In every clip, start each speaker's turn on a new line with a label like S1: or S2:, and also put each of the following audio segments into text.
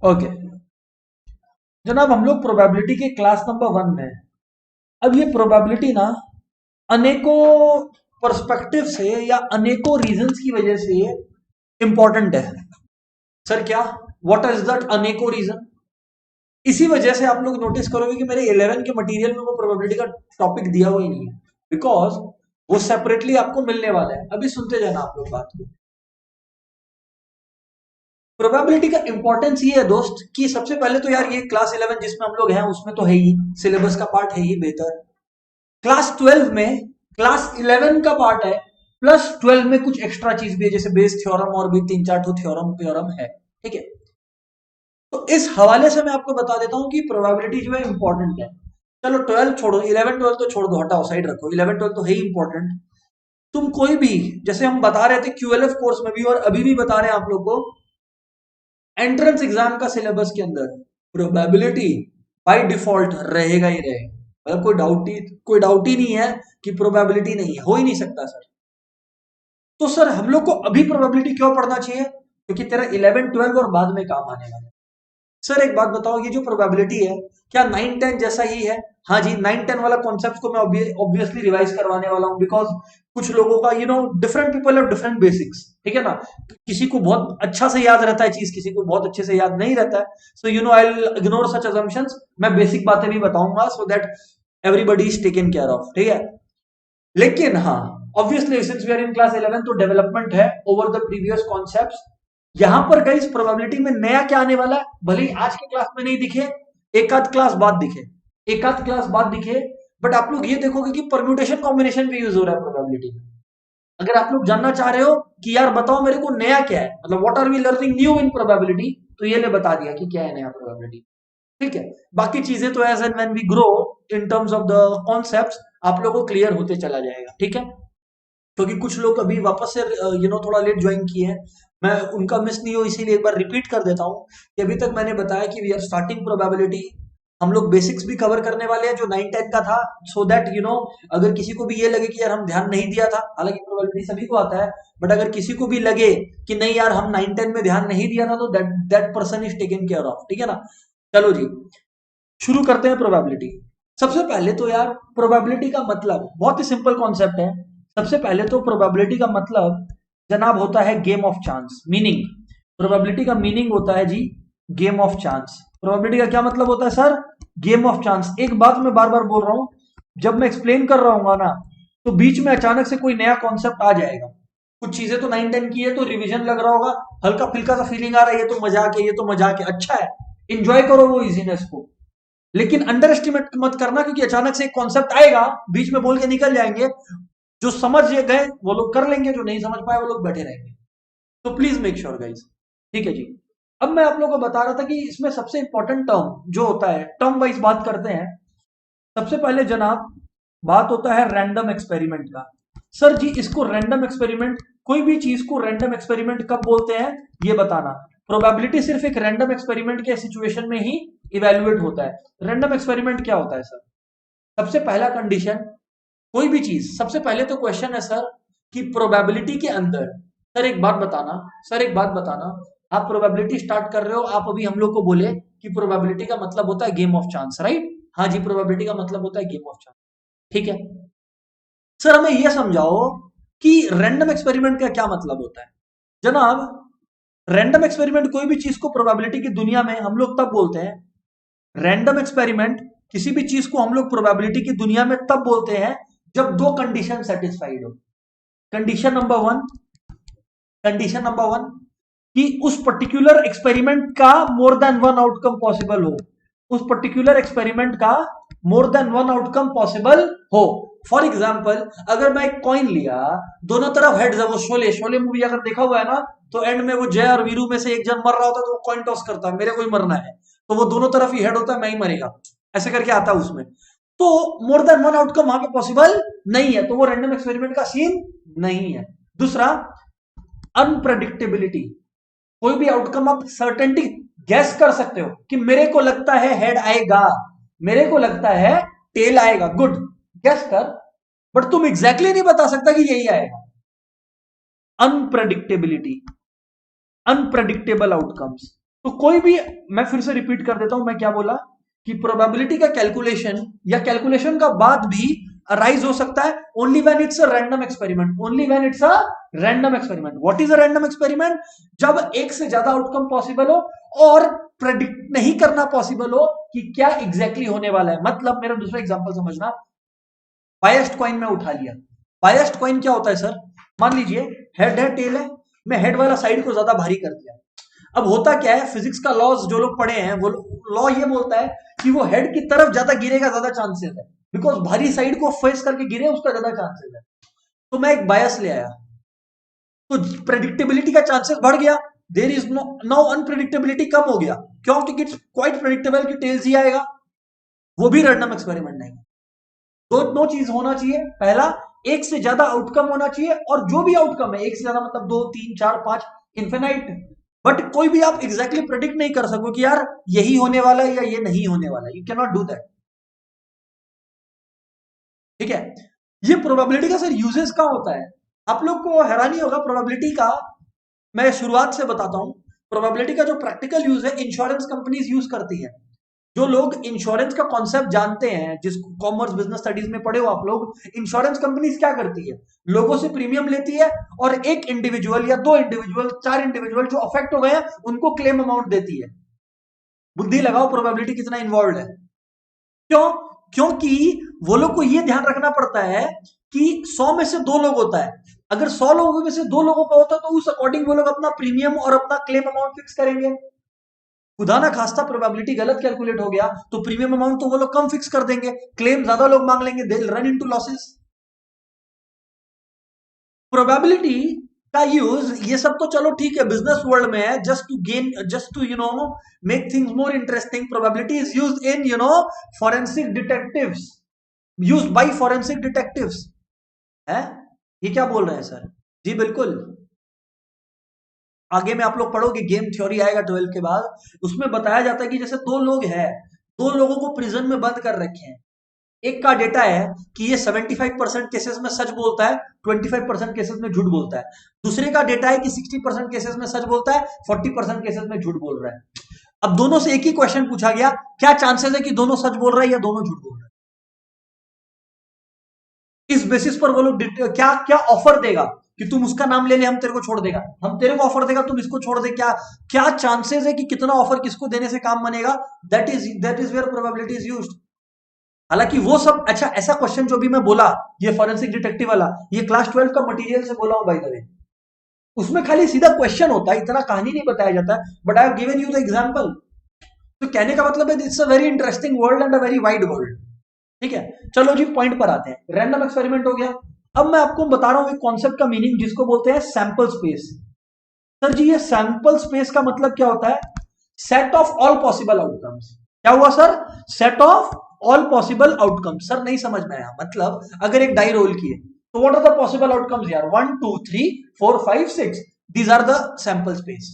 S1: Okay जनाब, हम लोग प्रोबेबिलिटी के क्लास नंबर 1 में हैं। अब ये प्रोबेबिलिटी ना अनेकों पर्सपेक्टिव से या अनेकों रीजंस की वजह से ये इंपॉर्टेंट है। सर क्या, व्हाट इज दैट अनेकों रीजन? इसी वजह से आप लोग नोटिस करोगे कि मेरे 11 के मटेरियल में वो प्रोबेबिलिटी का टॉपिक दिया हुआ ही नहीं है, बिकॉज वो सेपरेटली आपको मिलने वाला है। अभी सुनते जाना आप लोग बात को। प्रोबेबिलिटी का इंपॉर्टेंस ये है दोस्त कि सबसे पहले तो यार ये क्लास 11 जिसमें हम लोग हैं उसमें तो है ही, सिलेबस का पार्ट है ही बेहतर। क्लास 12 में क्लास 11 का पार्ट है, प्लस 12 में कुछ एक्स्ट्रा चीज भी है, जैसे बेस थ्योरम और भी 3-4 थ्योरम थ्योरम है। ठीक है, तो इस हवाले से मैं आपको बता देता हूं कि प्रोबेबिलिटी जो है इंपॉर्टेंट है। चलो 12 छोड़ो, 11 12 तो छोड़ दो, हटाओ साइड रखो, 11 12 तो है ही इंपॉर्टेंट। तुम कोई भी, जैसे हम बता रहे थे क्यूएलएफ कोर्स में भी और अभी भी बता रहे हैं आप लोग को, एंट्रेंस एग्जाम का सिलेबस के अंदर प्रोबेबिलिटी बाय डिफॉल्ट रहेगा ही रहेगा। मतलब कोई डाउट ही नहीं है कि प्रोबेबिलिटी नहीं है, हो ही नहीं सकता सर। तो सर हम लोग को अभी प्रोबेबिलिटी क्यों पढ़ना चाहिए? क्योंकि तेरा 11 12 और बाद में काम आने वाला है। सर एक बात बताओ, ये जो प्रोबेबिलिटी है क्या 9 10 जैसा ही है? हाँ जी, 9 10 वाला कॉन्सेप्ट को मैं ऑब्वियसली रिवाइज करवाने वाला हूँ, बिकॉज कुछ लोगों का different people have different basics. ठीक है ना, किसी को बहुत अच्छा से याद रहता है चीज, किसी को बहुत अच्छे से याद नहीं रहता है। So I will ignore such assumptions. मैं बेसिक बातें भी बताऊंगा so that everybody is taken care of. ठीक है, लेकिन हाँ, obviously since we are in class 11 तो डेवलपमेंट है ओवर द प्रीवियस कॉन्सेप्ट्स। यहां पर गाइस प्रोबेबिलिटी में नया क्या आने वाला है, भले ही आज के क्लास में नहीं दिखे, एक आध क्लास बाद दिखे, एक आध क्लास बाद दिखे, बट आप लोग ये देखोगे कि परम्यूटेशन कॉम्बिनेशन भी यूज हो रहा है प्रोबेबिलिटी में। अगर आप लोग जानना चाह रहे हो कि यार बताओ मेरे को नया क्या है, मतलब what are we learning new in probability, तो ये ले बता दिया कि क्या है नया प्रोबेबिलिटी। ठीक है, बाकी चीजें तो as and when we grow in terms of the concepts आप लोगों को क्लियर होते चला जाएगा। ठीक है, क्योंकि कुछ लोग अभी वापस से थोड़ा लेट ज्वाइन किए हैं, मैं उनका मिस नहीं हो इसीलिए एक बार रिपीट कर देता हूँ कि अभी तक मैंने बताया कि वी आर स्टार्टिंग प्रोबेबिलिटी। हम लोग बेसिक्स भी कवर करने वाले हैं जो 9 10 का था, सो दैट अगर किसी को भी ये लगे कि यार हम ध्यान नहीं दिया था, हालांकि प्रोबेबिलिटी सभी को आता है, बट अगर किसी को भी लगे कि नहीं यार हम 9 10 में ध्यान नहीं दिया था, तो that that person is taken care of. ठीक है ना, चलो जी शुरू करते हैं प्रोबेबिलिटी। सबसे पहले तो यार प्रोबेबिलिटी का मतलब बहुत ही सिंपल कॉन्सेप्ट है। सबसे पहले तो प्रोबेबिलिटी का मतलब जनाब होता है game of chance. Meaning, probability का मीनिंग होता है जी गेम ऑफ चांस। प्रोबेबिलिटी का क्या मतलब होता है सर? Game of chance. एक बात मैं बार बार बोल रहा हूं, जब मैं एक्सप्लेन कर रहा हूँ ना, तो बीच में अचानक से कोई नया कॉन्सेप्ट आ जाएगा। कुछ चीजें तो 9 10 की है तो रिवीजन लग रहा होगा, हल्का फुल्का सा फीलिंग आ रहा है, ये तो मजाक है, ये तो मजाक है, अच्छा है, इंजॉय करो वो इजीनेस को। लेकिन अंडर एस्टिमेट मत करना, क्योंकि अचानक से एक कॉन्सेप्ट आएगा, बीच में बोल के निकल जाएंगे, जो समझ गए वो लोग कर लेंगे, जो नहीं समझ पाए वो लोग बैठे रहेंगे। तो प्लीज मेक श्योर गाइज। ठीक है जी, अब मैं आप लोगों को बता रहा था कि इसमें सबसे इंपॉर्टेंट टर्म जो होता है, टर्म वाइज बात करते हैं। सबसे पहले जनाब बात होता है रैंडम एक्सपेरिमेंट का। सर जी इसको रैंडम एक्सपेरिमेंट, कोई भी चीज को रैंडम एक्सपेरिमेंट कब बोलते हैं ये बताना। प्रोबेबिलिटी सिर्फ एक रैंडम एक्सपेरिमेंट के सिचुएशन में ही इवेल्युएट होता है। रैंडम एक्सपेरिमेंट क्या होता है सर? सबसे पहला कंडीशन, कोई भी चीज, सबसे पहले तो क्वेश्चन है सर कि प्रोबेबिलिटी के अंदर, सर एक बात बताना, सर एक बात बताना, आप प्रोबेबिलिटी स्टार्ट कर रहे हो, आप अभी हम लोग को बोले कि प्रोबेबिलिटी का मतलब होता है गेम ऑफ चांस, राइट? हाँ जी, प्रोबेबिलिटी का मतलब होता है गेम ऑफ चांस। ठीक है, सर हमें यह समझाओ कि रैंडम एक्सपेरिमेंट का क्या मतलब होता है। जनाब रैंडम एक्सपेरिमेंट, कोई भी चीज को प्रोबेबिलिटी की दुनिया में हम लोग तब बोलते हैं, रैंडम एक्सपेरिमेंट किसी भी चीज को हम लोग प्रोबेबिलिटी की दुनिया में तब बोलते हैं जब दो कंडीशन सेटिस्फाइड हो। Condition number one, condition number one कि उस पर्टिकुलर एक्सपेरिमेंट का more than one outcome possible हो, उस पर्टिकुलर एक्सपेरिमेंट का more than one outcome possible हो। फॉर एग्जाम्पल, अगर मैं एक कॉइन लिया, दोनों तरफ हेड्स है, वो शोले शोले मूवी अगर देखा हुआ है ना, तो एंड में वो जय और वीरू में से एक जन मर रहा होता है तो वो कॉइन टॉस करता है, मेरे को ही मरना है, तो वो दोनों तरफ ही हेड होता है, मैं ही मरेगा, ऐसे करके आता है उसमें। तो मोर देन वन आउटकम वहां पे पॉसिबल नहीं है, तो वो रैंडम एक्सपेरिमेंट का सीन नहीं है। दूसरा, अनप्रडिक्टेबिलिटी, कोई भी आउटकम आप सर्टेनिटी गैस कर सकते हो कि मेरे को लगता है हेड आएगा, मेरे को लगता है टेल आएगा, गुड, गैस कर, बट तुम एग्जैक्टली नहीं बता सकता कि यही आएगा। Unpredictability, unpredictable outcomes. तो कोई भी, मैं फिर से रिपीट कर देता हूं, मैं क्या बोला कि प्रोबेबिलिटी का कैलकुलेशन या कैलकुलेशन का बाद भी अराइज हो सकता है only when it's a random experiment, only when it's a random experiment. What is a random experiment? जब एक से ज्यादा आउटकम पॉसिबल हो और प्रेडिक्ट नहीं करना पॉसिबल हो कि क्या एग्जैक्टली होने वाला है। मतलब मेरा दूसरा एग्जांपल समझना, बायस्ड कॉइन में उठा लिया। बायस्ड कॉइन क्या होता है सर? मान लीजिए हेड है, टेल है, मैं हेड वाला साइड को ज्यादा भारी कर दिया। अब होता क्या है, फिजिक्स का लॉज जो लोग पढ़े हैं वो लॉ ये बोलता है कि वो हेड की तरफ ज्यादा गिरेगा, ज्यादा चांसेस है, बिकॉज भारी साइड को फेस करके गिरे उसका ज्यादा चांसेस है। तो मैं एक बायस ले आया, तो प्रेडिक्टेबिलिटी का चांसेस बढ़ गया, देर इज नो अनप्रेडिक्टेबिलिटी कम हो गया। क्यों? क्योंकि इट्स क्वाइट प्रेडिक्टेबल कि टेल्स ही आएगा। वो भी रैंडम एक्सपेरिमेंट नहीं। दो चीज होना चाहिए, पहला एक से ज्यादा आउटकम होना चाहिए, और जो भी आउटकम है एक से ज्यादा मतलब 2 3 4 5 इन्फिनाइट, बट कोई भी आप एग्जैक्टली प्रेडिक्ट नहीं कर सको कि यार यही होने वाला है या ये नहीं होने वाला, you can not do that. ठीक है, ये प्रोबेबिलिटी का सर यूजेस कहां होता है? आप लोग को हैरानी होगा प्रोबेबिलिटी का, मैं शुरुआत से बताता हूं। प्रोबेबिलिटी का जो प्रैक्टिकल यूज है इंश्योरेंस कंपनीज यूज करती है। जो लोग इंश्योरेंस का कॉन्सेप्ट जानते हैं, जिस कॉमर्स बिजनेस स्टडीज में पढ़े हो आप लोग, इंश्योरेंस कंपनीज क्या करती है, लोगों से प्रीमियम लेती है और एक इंडिविजुअल या 2 इंडिविजुअल 4 इंडिविजुअल जो अफेक्ट हो गए हैं उनको क्लेम अमाउंट देती है। बुद्धि लगाओ प्रोबेबिलिटी कितना इन्वॉल्व है। क्यों? क्योंकि वो लोग को ये ध्यान रखना पड़ता है कि 100 में से 2 लोग होता है, अगर 100 लोगों में से 2 लोगों का होता है तो उस अकॉर्डिंग वो लोग अपना प्रीमियम और अपना क्लेम अमाउंट फिक्स करेंगे। खुदा ना खास्ता प्रोबेबिलिटी गलत कैलकुलेट हो गया तो प्रीमियम अमाउंट तो वो लोग कम फिक्स कर देंगे, क्लेम ज्यादा लोग मांग लेंगे, they will run into losses. Probability का यूज ये सब तो चलो ठीक है बिजनेस वर्ल्ड में है, just to gain, just to make things more interesting. Probability is used in forensic detectives, used by forensic detectives है। ये क्या बोल रहे हैं सर? जी बिल्कुल, आगे में आप लोग पढ़ोगे, गेम थ्योरी आएगा 12 के बाद, उसमें बताया जाता है कि जैसे 2 लोग हैं, 2 लोगों को प्रिजन में बंद कर रखे हैं। एक का डेटा है कि ये 75% केसेस में सच बोलता है, 25% केसेस में झूठ बोलता है। दूसरे का डेटा है कि 60% केसेस में सच बोलता है, 40% केसेस में झूठ बोल रहा है। अब दोनों से एक ही क्वेश्चन पूछा गया, क्या चांसेस है कि दोनों सच बोल रहा है या दोनों झूठ बोल रहा है? इस बेसिस पर वो लोग क्या क्या ऑफर देगा कि तुम उसका नाम ले ले, हम तेरे को छोड़ देगा, हम तेरे को ऑफर देगा, तुम इसको छोड़ दे, क्या क्या चांसेस है कि कितना ऑफर किसको देने से काम बनेगा? That is where probability is used. हालांकि वो सब, अच्छा ऐसा क्वेश्चन जो भी मैं बोला, ये फॉरेंसिक डिटेक्टिव वाला, ये क्लास 12 का मटेरियल से बोला हूं बाय द वे। उसमें खाली सीधा क्वेश्चन होता है, इतना कहानी नहीं बताया जाता, but I have given you the example. तो कहने का मतलब है it's a very interesting world and a very wide world. ठीक है, चलो जी पॉइंट पर आते हैं। रैंडम एक्सपेरिमेंट हो गया। अब मैं आपको बता रहा हूं एक कॉन्सेप्ट का मीनिंग जिसको बोलते हैं सैंपल स्पेस। सर जी ये सैंपल स्पेस का मतलब क्या होता है? Set of all possible outcomes. क्या हुआ sir? Set of all possible outcomes. Sir नहीं समझ में आया, मतलब अगर एक डाई रोल किए तो what are the possible outcomes यार? 1 2 3 4 5 6, these are the sample space.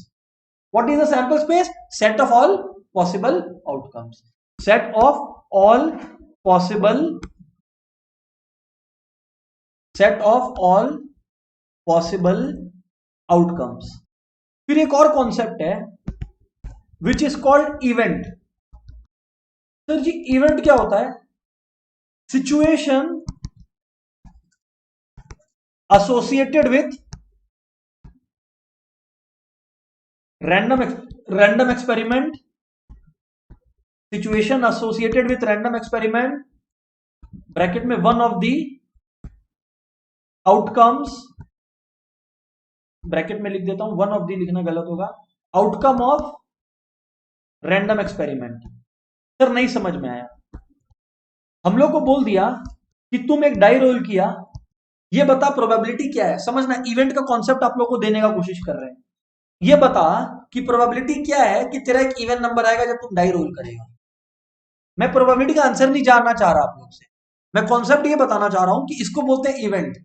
S1: What is the sample space? Set of all possible outcomes, set of all possible, set of all possible outcomes. फिर एक और concept है which is called event. Sir जी event क्या होता है? Situation associated with random experiment, situation associated with random experiment, bracket में one of the outcomes, bracket में लिख देता हूं, वन ऑफ दी लिखना गलत होगा, outcome of random experiment. Sir नहीं समझ में आया। हम लोग को बोल दिया कि तुम एक डाई रोल किया, ये बता प्रोबेबिलिटी क्या है। समझना, इवेंट का कॉन्सेप्ट आप लोग को देने का कोशिश कर रहे हैं। ये बता कि प्रोबेबिलिटी क्या है कि तेरा एक इवन नंबर आएगा जब तुम डाई रोल करेगा। मैं प्रोबेबिलिटी का आंसर नहीं जानना चाह रहा आप लोग से, मैं कॉन्सेप्ट ये बताना चाह रहा हूं कि इसको बोलते हैं इवेंट।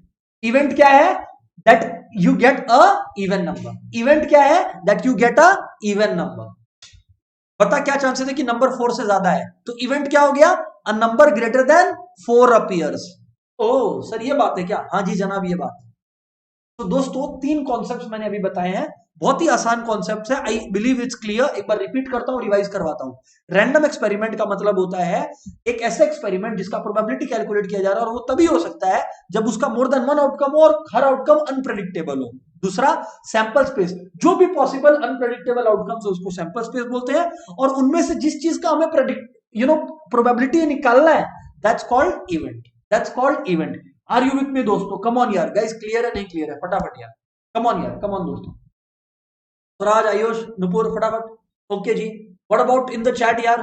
S1: इवेंट क्या है? That you get a even number. Event क्या है? That you get a even number. बता क्या चांसेस है कि नंबर 4 से ज्यादा है, तो इवेंट क्या हो गया? A number greater than 4 appears. Oh sir ये बात है क्या? हाँ जी जनाब ये बात है। तो दोस्तों 3 कॉन्सेप्ट्स मैंने अभी बताए हैं बहुत ही आसान कॉन्सेप्ट है, आई बिलीव इट्स क्लियर। एक बार रिपीट करता हूं, रिवाइज करवाता हूं। रैंडम एक्सपेरिमेंट का मतलब होता है एक ऐसा एक्सपेरिमेंट जिसका प्रोबेबिलिटी कैलकुलेट किया जा रहा है, और वो तभी हो सकता है जब उसका मोर देन वन आउटकम हो और हर आउटकम अनप्रेडिक्टेबल हो। दूसरा, सैंपल स्पेस, जो भी पॉसिबल अनप्रेडिक्टेबल आउटकम्स उसको सैंपल स्पेस बोलते हैं, और उनमें से जिस चीज का हमें प्रोबेबिलिटी निकालना है, that's called event, that's called event. Are you with me दोस्तों? कम ऑन यार गाइस, क्लियर है नहीं क्लियर है? फटाफट यार, कम ऑन यार, कम ऑन दोस्तों। स्वराज, आयुष, नुपुर, फटाफट। ओके जी, what about in the chat यार?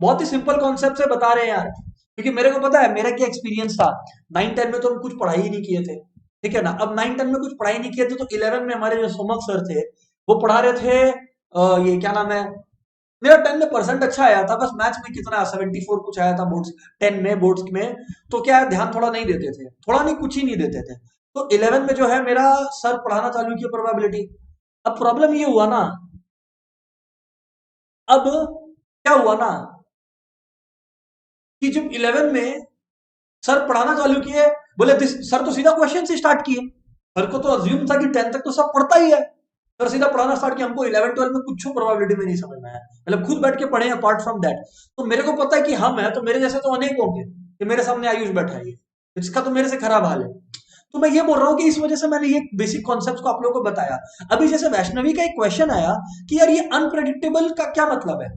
S1: बहुत ही सिंपल कॉन्सेप्ट से बता रहे हैं यार, क्योंकि मेरे को पता है मेरा क्या एक्सपीरियंस था। 9-10 में तो हम कुछ पढ़ाई ही नहीं किए थे, ठीक है ना। अब 9-10 में कुछ पढ़ाई नहीं किए थे, तो 11 में हमारे जो सोमक सर थे वो पढ़ा रहे थे ये क्या नाम है, मेरा 10 में परसेंट अच्छा आया था, बस मैथ्स में कितना 74 कुछ आया था बोर्ड्स 10 में, बोर्ड्स में। तो क्या है, ध्यान थोड़ा नहीं देते थे, थोड़ा नहीं कुछ ही नहीं देते थे। तो 11 में जो है मेरा सर पढ़ाना चालू किया प्रोबेबिलिटी। अब प्रॉब्लम ये हुआ ना, अब क्या हुआ ना कि जब 11 में सर पढ़ाना चालू किए, बोले सर तो सीधा क्वेश्चन से स्टार्ट किए। सर को तो अज्यूम था कि 10 तक तो सब पढ़ता ही है, सर सीधा पढ़ाना स्टार्ट किया। हमको 11-12 में कुछ प्रोबेबिलिटी में नहीं समझ में आया, मतलब खुद बैठ के पढ़े अपार्ट फ्रॉम दैट। तो मेरे को पता है कि हम है, तो मेरे जैसे तो अनेक होंगे कि मेरे सामने आयुष बैठा है, इसका तो मेरे से खराब हाल है। तो मैं ये बोल रहा हूँ कि इस वजह से मैंने ये बेसिक कॉन्सेप्ट को आप लोगों को बताया। अभी जैसे वैष्णवी का एक क्वेश्चन आया कि यार ये अनप्रेडिक्टेबल का क्या मतलब है।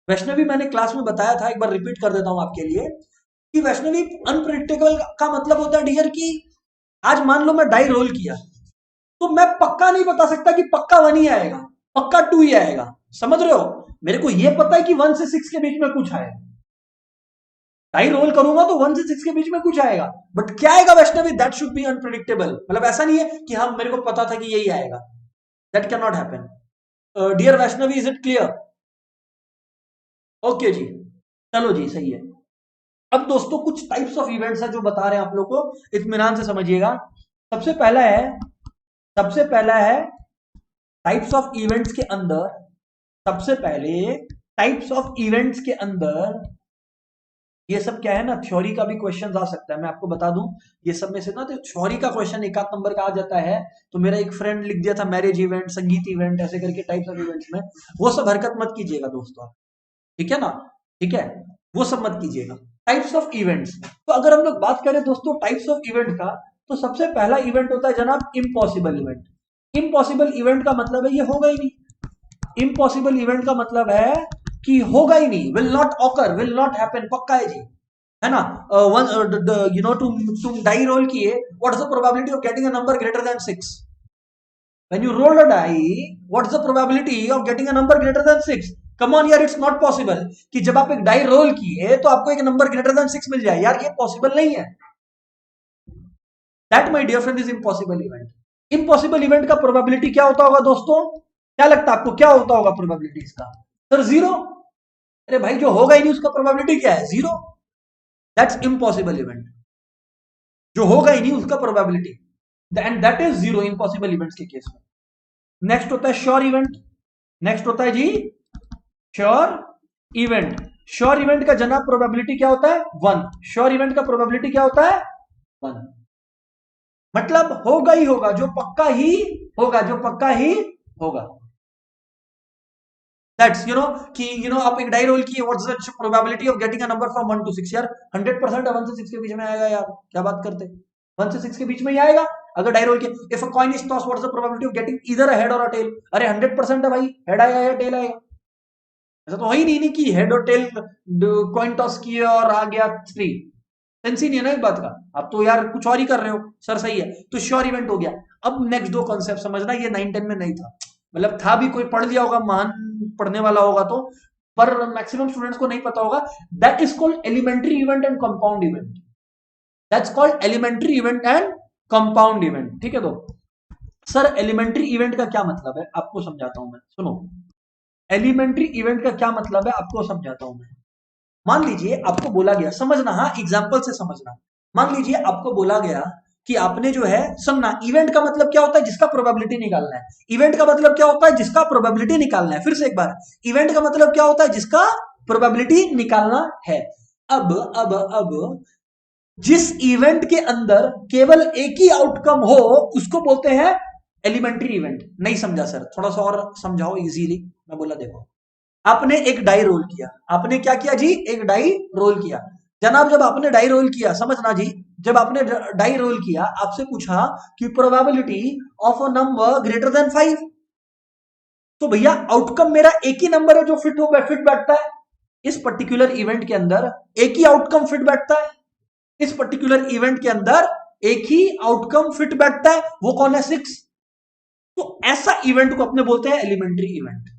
S1: वैष्णवी मैंने क्लास में बताया था, एक बार रिपीट कर देता हूं आपके लिए कि वैष्णवी अनप्रेडिक्टेबल का मतलब होता है डियर कि आज मान लो मैं डाई रोल किया, तो मैं पक्का नहीं बता सकता कि पक्का 1 ही आएगा, पक्का 2 ही आएगा। समझ रहे हो? मेरे को यह पता है कि 1 से 6 के बीच में कुछ आएगा, डाई रोल करूंगा तो 1 से 6 के बीच में कुछ आएगा, बट क्या आएगा Vaishnavi, that should be unpredictable. मतलब ऐसा नहीं है कि हम मेरे को पता था कि यही आएगा, that can not happen. Dear Vaishnavi, is it clear? Okay जी, चलो जी, सही है। अब दोस्तों कुछ टाइप्स ऑफ इवेंट्स है जो बता रहे हैं आप लोग को, इत्मीनान से समझिएगा। सबसे पहला है, सबसे पहला है टाइप्स ऑफ इवेंट्स के अंदर, सबसे पहले टाइप्स ऑफ इवेंट्स के अंदर ये सब क्या है ना, थ्योरी का भी क्वेश्चन आ सकता है। मैं आपको बता दूं, ये सब में से ना तो थ्योरी का क्वेश्चन एक आध नंबर का आ जाता है। तो मेरा एक फ्रेंड लिख दिया था मैरिज इवेंट, संगीत इवेंट, ऐसे करके टाइप्स ऑफ इवेंट्स में। वो सब हरकत मत कीजिएगा दोस्तों, ठीक है ना, ठीक है, वो सब मत कीजिएगा। टाइप्स ऑफ इवेंट्स, तो अगर हम लोग बात करें दोस्तों टाइप्स ऑफ इवेंट का, तो सबसे पहला इवेंट होता है जनाब इम्पॉसिबल इवेंट। इम्पॉसिबल इवेंट का मतलब है ये होगा ही नहीं। इम्पॉसिबल इवेंट का मतलब है कि होगा ही नहीं, will not occur, will not happen, पक्का है जी, है ना। तुम डाई रोल किए, what is the probability of getting a number greater then 6? When you roll a die, what's the probability of getting a number greater than 6? Come on यार, it's not possible कि जब आप एक die roll किए तो आपको एक number greater then 6 मिल जाए, यार ये पॉसिबल नहीं है। That my dear friend is impossible event. Impossible event का प्रोबेबिलिटी क्या होता होगा दोस्तों? क्या लगता है आपको, क्या होता होगा प्रोबेबिलिटी इसका? सर 0। अरे भाई, जो होगा ही नहीं उसका प्रोबेबिलिटी क्या है? 0। दैट्स इम्पॉसिबल इवेंट, जो होगा ही नहीं उसका probability, and that is 0 impossible events के केस में। नेक्स्ट होता है श्योर इवेंट। नेक्स्ट होता है जी श्योर इवेंट। श्योर इवेंट का जनाब प्रोबेबिलिटी क्या होता है? 1। श्योर इवेंट का प्रोबेबिलिटी क्या होता है? 1। मतलब होगा ही होगा, जो पक्का ही होगा, जो पक्का ही होगा। दैट्स कि आप एक डाई रोल किए, what's the probability of getting a number from 1 to 6? यार 100% 1 से 6 के बीच में आएगा यार, क्या बात करते, 1 से 6 के बीच में ही आएगा अगर डाई रोल किया। If a coin is toss, what's the probability of getting either a head और अ टेल? अरे 100% है भाई, हेड आएगा या टेल आएगा। ऐसा तो ही नहीं कि हेड और टेल कॉइन टॉस किए और आ गया 3, सेंस ही नहीं है ना इस बात का। आप तो यार कुछ और ही कर रहे हो। सर सही है, तो श्योर इवेंट हो गया। अब नेक्स्ट 2 कॉन्सेप्ट समझना, ये 9-10 में नहीं था, मतलब था भी, कोई पढ़ लिया होगा, महान पढ़ने वाला होगा तो, पर मैक्सिमम स्टूडेंट्स को नहीं पता होगा। That is called elementary event and compound event. That's called elementary event and compound event, ठीक है। तो सर एलिमेंट्री इवेंट का क्या मतलब है आपको समझाता हूं मैं, सुनो। एलिमेंट्री इवेंट का क्या मतलब है आपको समझाता हूं मैं। मान लीजिए आपको बोला गया, समझना, हाँ एग्जाम्पल से समझना। मान लीजिए आपको बोला गया कि आपने जो है, समझना, इवेंट का मतलब क्या होता है? जिसका प्रोबेबिलिटी निकालना है। इवेंट का मतलब क्या होता है? जिसका प्रोबेबिलिटी निकालना है। फिर से एक बार, इवेंट का मतलब क्या होता है? जिसका प्रोबेबिलिटी निकालना है। अब जिस इवेंट के अंदर केवल एक ही आउटकम हो उसको बोलते हैं एलिमेंट्री इवेंट नहीं समझा सर, थोड़ा सा और समझाओ इजीली। मैं बोला देखो, आपने एक डाई रोल किया, आपने क्या किया जी, एक डाई रोल किया। जनाब जब आपने डाई रोल किया, समझना जी, जब आपने डाई रोल किया, आपसे पूछा कि probability of a number greater then 5, तो भैया आउटकम मेरा एक ही नंबर है जो फिट बैठता है इस पर्टिकुलर इवेंट के अंदर, एक ही आउटकम फिट बैठता है इस पर्टिकुलर इवेंट के अंदर, एक ही आउटकम फिट बैठता है, वो कौन है, 6। तो ऐसा इवेंट को अपने बोलते हैं एलिमेंट्री इवेंट।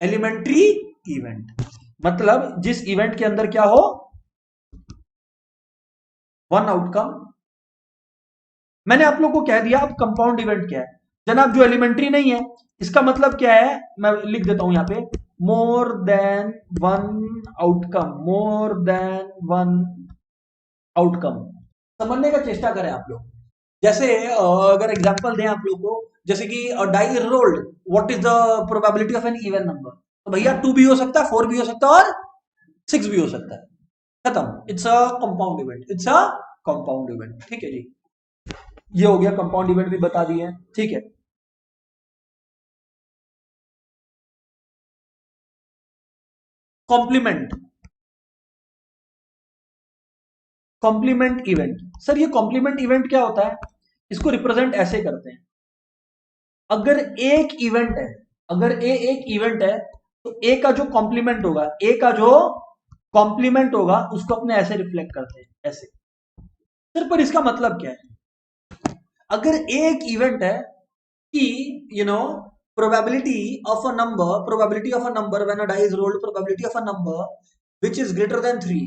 S1: एलिमेंट्री इवेंट मतलब जिस इवेंट के अंदर क्या हो, वन आउटकम। मैंने आप लोग को कह दिया अब कंपाउंड इवेंट क्या है जनाब, जो एलिमेंट्री नहीं है, इसका मतलब क्या है, मैं लिख देता हूं यहां पे, more than one outcome, more than one outcome. समझने का चेष्टा करें आप लोग। जैसे अगर एग्जांपल दें आप लोग को, जैसे कि die is rolled, what is the probability of an even number, तो भैया 2 भी हो सकता है, 4 भी हो सकता है और 6 भी हो सकता है, खत्म। It's a compound event, it's a compound event. ठीक है जी, ये हो गया, कंपाउंड इवेंट भी बता दिए। ठीक है, कॉम्प्लीमेंट, कॉम्प्लीमेंट इवेंट। सर ये कॉम्प्लीमेंट इवेंट क्या होता है, इसको रिप्रेजेंट ऐसे करते हैं, अगर एक इवेंट है, अगर ए एक इवेंट है, तो ए का जो कॉम्प्लीमेंट होगा, ए का जो कॉम्प्लीमेंट होगा उसको अपने ऐसे रिफ्लेक्ट करते हैं, ऐसे। सर पर इसका मतलब क्या है, अगर एक इवेंट है कि probability of a number, probability of a number when a die is rolled, probability of a number which is greater than 3,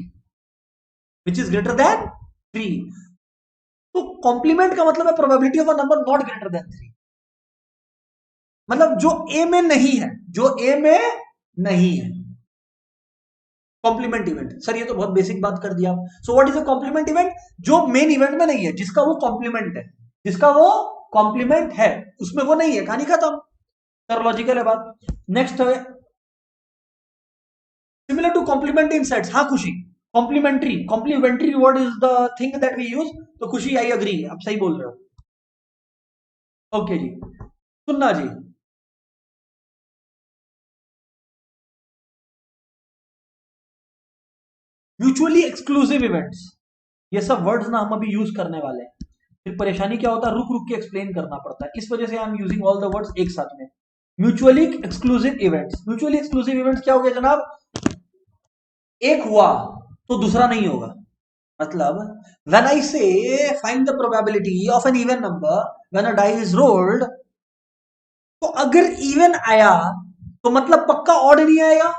S1: which is greater than 3, तो कॉम्प्लीमेंट का मतलब है probability of a number not greater than 3, मतलब जो ए में नहीं है, जो ए में नहीं है, कॉम्प्लीमेंट इवेंट। सर ये तो बहुत बेसिक बात कर दिया आप। So what is a compliment event, जो मेन इवेंट में नहीं है, जिसका वो कॉम्प्लीमेंट है, जिसका वो कॉम्प्लीमेंट है, उसमें वो नहीं है, कहानी खत्म। सर लॉजिकल है बात। नेक्स्ट है similar to complement in sets. हाँ Khushi, complementary word is the thing that we use, तो खुशी आई अग्री, आप सही बोल रहे हो। ओके जी, सुनना जी, म्यूचुअली एक्सक्लूसिव इवेंट्स, ये सब वर्ड्स ना हम अभी यूज करने वाले हैं, फिर परेशानी क्या होता है, रुक रुक के एक्सप्लेन करना पड़ता है, इस वजह से I am using all the words एक साथ में। Mutually exclusive events, mutually exclusive events क्या हो गया जनाब, एक हुआ तो दूसरा नहीं होगा, मतलब when I say find the probability of an even number when a die is rolled, तो अगर इवन आया तो मतलब पक्का ऑड नहीं आएगा,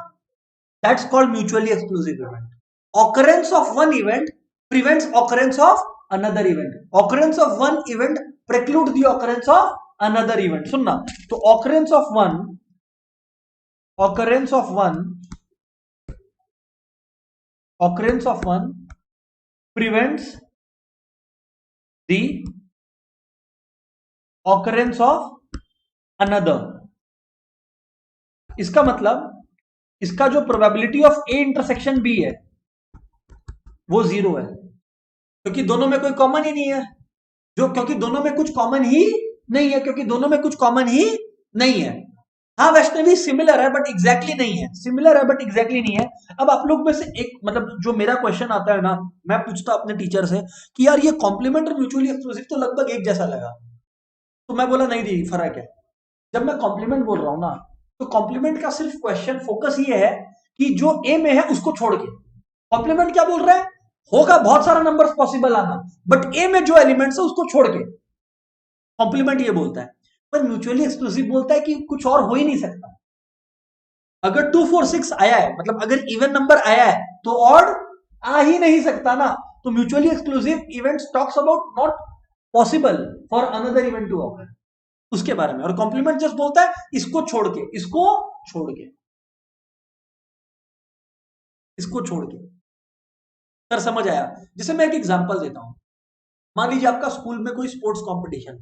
S1: that's called mutually exclusive event. occurrence of one event prevents occurrence of another event, occurrence of one event preclude the occurrence of another event। सुनना, तो occurrence of one prevents the occurrence of another। इसका मतलब इसका जो probability of A intersection B है वो 0 है, क्योंकि दोनों में कोई कॉमन ही नहीं है, जो क्योंकि दोनों में कुछ कॉमन ही नहीं है, क्योंकि दोनों में कुछ कॉमन ही नहीं है। हाँ वैष्णवी सिमिलर है बट एग्जैक्टली नहीं है, सिमिलर है बट एग्जैक्टली नहीं है। अब आप लोग में से एक, मतलब जो मेरा क्वेश्चन आता है ना, मैं पूछता अपने टीचर से कि यार ये कॉम्प्लीमेंट और म्यूचुअली एक्सक्लूसिव तो लगभग एक जैसा लगा, तो मैं बोला नहीं दी फर्क है। जब मैं कॉम्प्लीमेंट बोल रहा हूं ना, तो कॉम्प्लीमेंट का सिर्फ क्वेश्चन फोकस ये है कि जो ए में है उसको छोड़ के, कॉम्प्लीमेंट क्या बोल रहा है, होगा बहुत सारा नंबर पॉसिबल आना, बट ए में जो एलिमेंट्स है उसको छोड़ के, कॉम्प्लीमेंट ये बोलता है। पर म्यूचुअली एक्सक्लूसिव बोलता है कि कुछ और हो ही नहीं सकता। अगर 2 4 6 आया है, मतलब अगर इवन नंबर आया है तो ऑड आ ही नहीं सकता ना, तो mutually exclusive events talks about not possible for another event to occur, उसके बारे में। और कॉम्प्लीमेंट जस्ट बोलता है इसको छोड़ के, इसको छोड़ के, इसको छोड़ के। सर समझ आया। जैसे मैं एक एग्जांपल देता हूं, मान लीजिए आपका स्कूल में कोई स्पोर्ट्स कंपटीशन,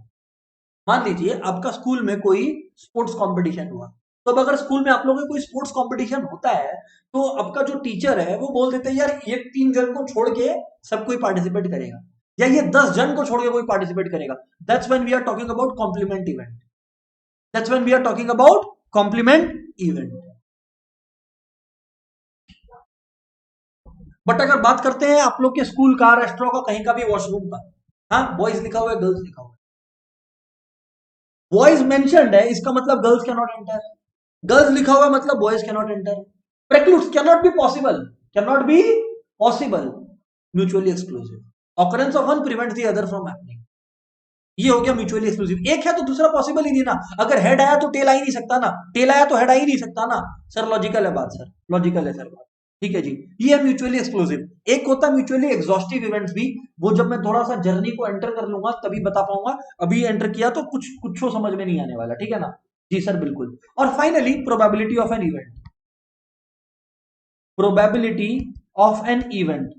S1: मान लीजिए आपका स्कूल में कोई स्पोर्ट्स कंपटीशन हुआ, तो अब अगर स्कूल में आप लोगों का कोई स्पोर्ट्स कंपटीशन होता है, तो आपका जो टीचर है वो बोल देते हैं यार ये 3 जन को छोड़ के सब कोई पार्टिसिपेट करेगा, या ये 10 जन को छोड़ के कोई पार्टिसिपेट करेगा, that's when we are talking about complement event, that's when we are talking about complement event. But अगर बात करते हैं आप लोग के स्कूल का, रेस्टोरेंट का, कहीं का भी वॉशरूम का, हाँ बॉयज लिखा हुआ है, गर्ल्स लिखा हुआ है, बॉयज मेंशन्ड है, इसका मतलब girls can not enter, girls लिखा हुआ है मतलब boys can not enter, precludes can not be possible, can not be possible, mutually exclusive, occurrence of one prevents the other from happening, ये हो गया म्यूचुअली एक्सक्लूसिव। एक है तो दूसरा पॉसिबल ही नहीं ना, अगर हेड आया तो टेल आ ही नहीं सकता ना, टेल आया तो हेड आ ही नहीं सकता ना सर, लॉजिकल है बात सर, लॉजिकल है सर बात, ठीक है जी। ये है म्यूचुअली एक्सक्लूसिव। एक होता है म्यूचुअली एग्जॉस्टिव इवेंट्स भी, वो जब मैं थोड़ा सा जर्नी को एंटर कर लूंगा तभी बता पाऊंगा, अभी एंटर किया तो कुछ समझ में नहीं आने वाला, ठीक है ना जी सर, बिल्कुल। और finally probability of an event, probability of an event,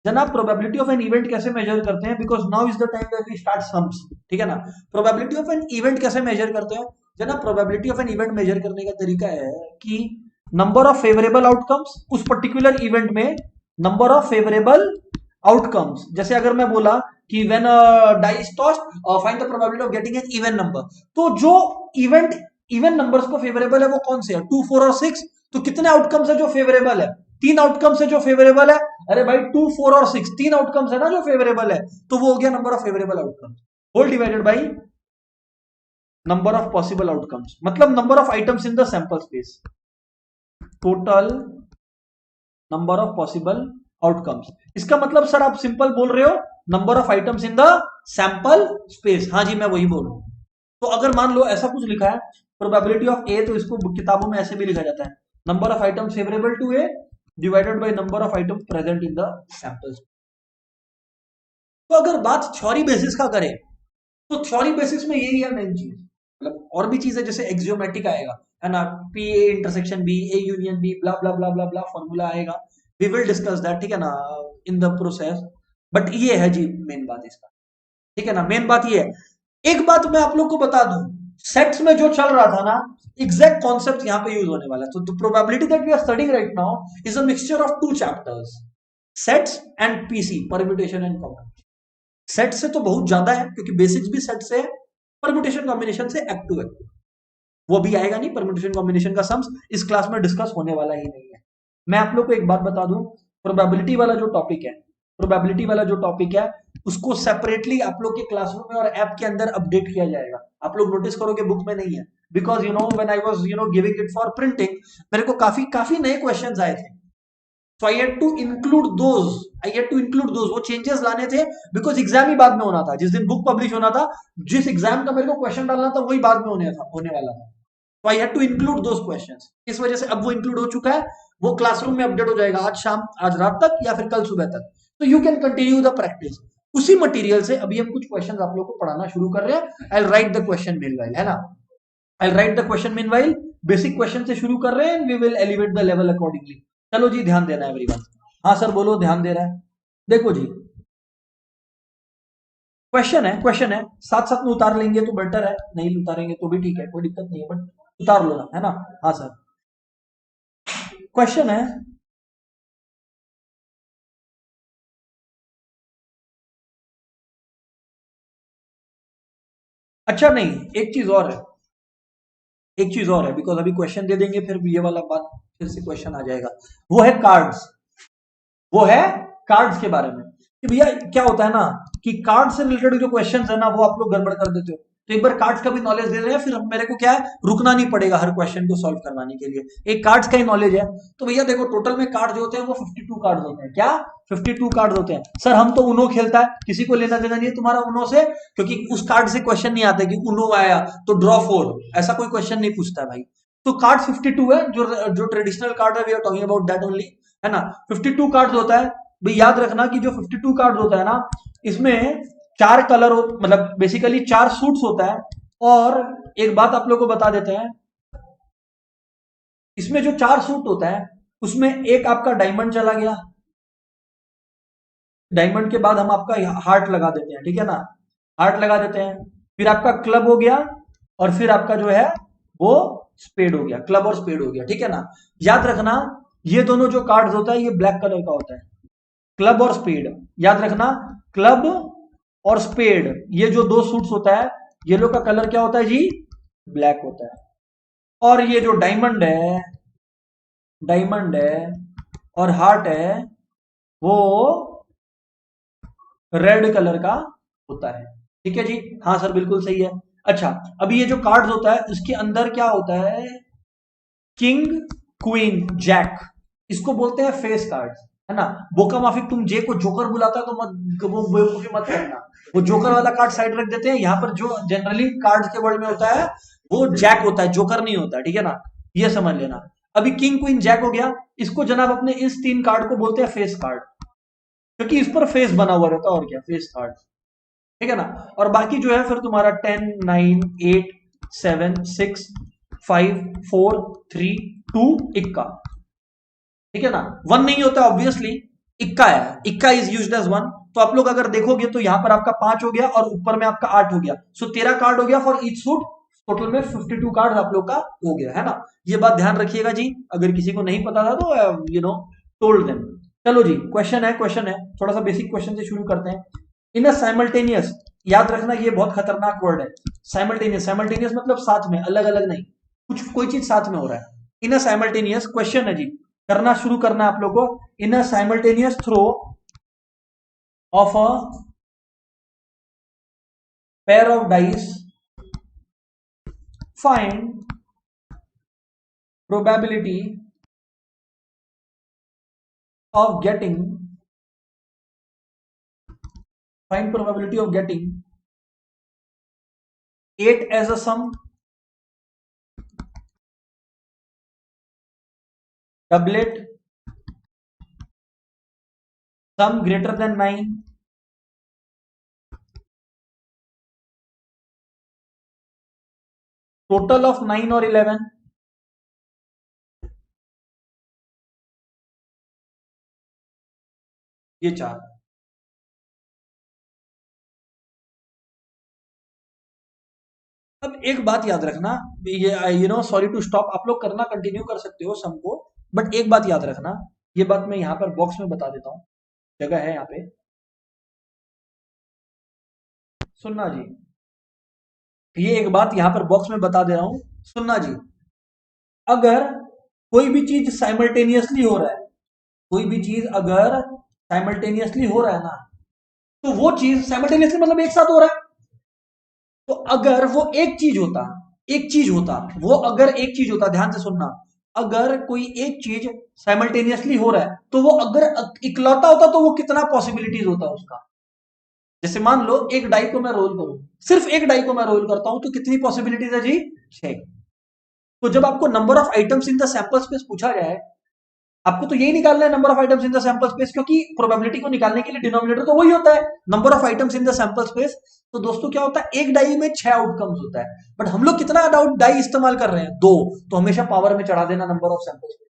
S1: जनाब प्रोबेबिलिटी ऑफ एन इवेंट कैसे मेजर करते हैं, because now is the time where we start sums, ठीक है ना। प्रोबेबिलिटी ऑफ एन इवेंट कैसे मेजर करते हैं जनाब, probability of an event measure करने का तरीका है कि नंबर ऑफ फेवरेबल आउटकम्स, उस पर्टिकुलर इवेंट में नंबर ऑफ फेवरेबल आउटकम्स, जैसे अगर मैं बोला कि when die is tossed find the probability of getting an even number, तो जो इवेंट इवन नंबर्स को फेवरेबल है वो कौन से है, 2, 4 और 6, तो कितने आउटकम्स है जो फेवरेबल है, 3 आउटकम्स है जो फेवरेबल है, अरे भाई 2, 4 और 6 3 आउटकम्स है ना जो फेवरेबल है, तो वो हो गया number of favourable outcomes, whole divided by number of possible outcomes, मतलब number of items in the sample space, total number of possible outcomes. इसका मतलब सर आप सिंपल बोल रहे हो number of items in the sample space, हाँ जी मैं वही बोल रहा हूं। तो अगर मान लो ऐसा कुछ लिखा है प्रोबेबिलिटी ऑफ ए, तो इसको किताबों में ऐसे भी लिखा जाता है number of items favourable to A divided by number of items present in the sample. तो अगर बात थ्योरी बेसिस का करें तो थ्योरी बेसिस में यही है मेन चीज, मतलब और भी चीजें जैसे एक्सियोमेटिक आएगा है ना, P A intersection B, A union B, blah blah blah blah blah formula आएगा, वी विल डिस्कस दैट, ठीक है ना, इन द प्रोसेस। बट ये है जी मेन बात इसका, ठीक है ना, मेन बात ये है। एक बात मैं आप लोग को बता दूं, सेट्स में जो चल रहा था ना, एग्जैक्ट कॉन्सेप्ट यहां पे यूज होने वाला है। तो the probability that we are studying right now is a mixture of 2 chapters, sets and PC, permutation and combination. Set से तो बहुत ज्यादा है क्योंकि बेसिक्स भी सेट से, परम्यूटेशन कॉम्बिनेशन से एक्टिव एक्टिव, वो भी आएगा नहीं, परम्यूटेशन कॉम्बिनेशन का सम्स इस क्लास में डिस्कस होने वाला ही नहीं है। मैं आप लोग को एक बात बता दूं, प्रोबेबिलिटी वाला जो टॉपिक है, प्रोबेबिलिटी वाला जो टॉपिक है उसको सेपरेटली आप लोग के क्लासरूम में और ऐप के अंदर अपडेट किया जाएगा। आप लोग नोटिस करोगे बुक में नहीं है, because you know when I was giving it for printing, मेरे को काफी नए क्वेश्चंस आए थे, so I had to include those, वो चेंजेस लाने थे, बिकॉज एग्जाम ही बाद में होना था, जिस दिन बुक पब्लिश होना था, जिस एग्जाम का मेरे को क्वेश्चन डालना था वही बाद में होने वाला था, so I had to include those questions। इस वजह से अब वो इंक्लूड हो चुका है, वो क्लासरूम में अपडेट हो जाएगा आज शाम, आज रात तक या फिर कल सुबह तक, तो you can continue the practice. उसी मटेरियल से अभी हम कुछ क्वेश्चन आप लोग को पढ़ाना शुरू कर रहे हैं। I write the question meanwhile, है ना, I write the question meanwhile, basic question से शुरू कर रहे हैं, we will elevate the level accordingly. चलो जी ध्यान देना है एवरीवन, हाँ सर बोलो ध्यान दे रहा है। देखो जी क्वेश्चन है, साथ साथ में उतार लेंगे तो बेटर है, नहीं उतारेंगे तो भी ठीक है, कोई दिक्कत नहीं है, बट उतार लो ना, है ना। हाँ सर क्वेश्चन है, अच्छा नहीं एक चीज और है, एक चीज और है, बिकॉज अभी क्वेश्चन दे देंगे फिर ये वाला बात फिर से क्वेश्चन आ जाएगा, वो है कार्ड्स, वो है कार्ड्स के बारे में कि भैया क्या होता है ना कि कार्ड से रिलेटेड जो क्वेश्चंस है ना वो आप लोग गड़बड़ कर देते हो, तो एक बार कार्ड्स का भी नॉलेज दे रहे हैं, फिर मेरे को क्या है रुकना नहीं पड़ेगा हर क्वेश्चन को सॉल्व करवाने के लिए, एक कार्ड्स का ही नॉलेज है। तो भैया देखो टोटल में कार्ड जो होते हैं वो 52 कार्ड होते हैं, क्या 52 कार्ड होते हैं। सर हम तो उनो खेलता है, किसी को लेना देना नहीं है तुम्हारा उनो से, क्योंकि उस कार्ड से क्वेश्चन नहीं आता कि उनो आया तो ड्रॉ 4, ऐसा कोई क्वेश्चन नहीं पूछता है भाई। तो कार्ड 52 है, जो ट्रेडिशनल कार्ड है we are talking about that only, है ना। 52 कार्ड होता है भाई, याद रखना कि जो 52 कार्ड होता है ना, इसमें 4 कलर मतलब बेसिकली 4 सूट्स होता है। और एक बात आप लोग को बता देते हैं, इसमें जो 4 सूट होता है उसमें एक आपका डायमंड चला गया, डायमंड के बाद हम आपका हार्ट लगा देते हैं, ठीक है ना, हार्ट लगा देते हैं, फिर आपका क्लब हो गया, और फिर आपका जो है वो स्पेड हो गया, क्लब और स्पेड हो गया, ठीक है ना। याद रखना ये दोनों जो कार्ड्स होता है ये ब्लैक कलर का होता है, क्लब और स्पेड, याद रखना क्लब और स्पेड, ये जो दो सूट्स होता है, येलो का कलर क्या होता है जी? ब्लैक होता है। और ये जो डायमंड है और हार्ट है, वो रेड कलर का होता है। ठीक है जी, हाँ सर बिल्कुल सही है। अच्छा, अभी ये जो कार्ड्स होता है इसके अंदर क्या होता है? किंग, क्वीन, जैक, इसको बोलते हैं फेस कार्ड्स, है ना। बोका माफिक, तुम जे को जोकर बुलाता है तो मत, वो बेवकूफी मत करना। वो जोकर वाला कार्ड साइड रख देते हैं, यहाँ पर जो जनरली कार्ड्स के वर्ल्ड में होता है वो जैक होता है, जोकर नहीं होता, ठीक है ना, ये समझ लेना। अभी किंग, क्वीन, जैक हो गया, इसको जनाब अपने इस तीन कार्ड को बोलते हैं फेस कार्ड, क्योंकि इस पर फेस बना हुआ रहता है, और क्या, फेस कार्ड, ठीक है ना। और बाकी जो है फिर तुम्हारा 10, 9, 8, 7, 6, 5, 4, 3, 2, इक्का, ठीक है ना। वन नहीं होता ऑब्वियसली, इक्का है, इक्का इज यूज्ड एज वन। तो आप लोग अगर देखोगे तो यहां पर आपका 5 हो गया और ऊपर में आपका 8 हो गया, सो 13 कार्ड हो गया फॉर ईच सूट। टोटल में 52 कार्ड आप लोग का हो गया, है ना। ये बात ध्यान रखिएगा जी, अगर किसी को नहीं पता था तो टोल्ड देम। चलो जी, क्वेश्चन है, थोड़ा सा बेसिक क्वेश्चन से शुरू करते हैं। इन अ साइमल्टेनियस, याद रखना ये बहुत खतरनाक वर्ड है, साइमल्टेनियस मतलब साथ में, अलग अलग नहीं, कुछ कोई चीज साथ में हो रहा है। इन अ साइमल्टेनियस, क्वेश्चन है जी, करना शुरू करना आप लोगों को। In a simultaneous throw of a pair of dice, find probability of getting, find probability of getting 8 as a sum, doublet, sum greater than 9, total of 9 और 11, ये चार। अब एक बात याद रखना, ये सॉरी टू स्टॉप, आप लोग करना कंटिन्यू कर सकते हो सम को, बट एक बात याद रखना, ये बात मैं यहां पर बॉक्स में बता देता हूं, जगह है यहाँ पे, सुनना जी, ये एक बात यहां पर बॉक्स में बता दे रहा हूं, सुनना जी। अगर कोई भी चीज साइमल्टेनियसली हो रहा है, कोई भी चीज अगर साइमल्टेनियसली हो रहा है ना, तो वो चीज साइमल्टेनियसली मतलब एक साथ हो रहा है, तो अगर वो एक चीज होता, वो अगर एक चीज होता, ध्यान से सुनना, अगर कोई एक चीज साइमल्टेनियसली हो रहा है, तो वो अगर इकलौता होता तो वो कितना पॉसिबिलिटीज होता उसका। जैसे मान लो एक डाई को मैं रोल करूं, सिर्फ एक डाई को मैं रोल करता हूं, तो कितनी पॉसिबिलिटीज है जी? 6। तो जब आपको number of items in the sample space पूछा जाए, आपको तो यही निकालना है, number of items in the sample space, क्योंकि प्रोबेबिलिटी को निकालने के लिए डिनोमिनेटर तो वही होता है, number of items in the sample space. तो दोस्तों क्या होता है, एक डाई में 6 आउटकम्स होता है, बट हम लोग कितना डाई इस्तेमाल कर रहे हैं? 2। तो हमेशा पावर में चढ़ा देना number of sample space,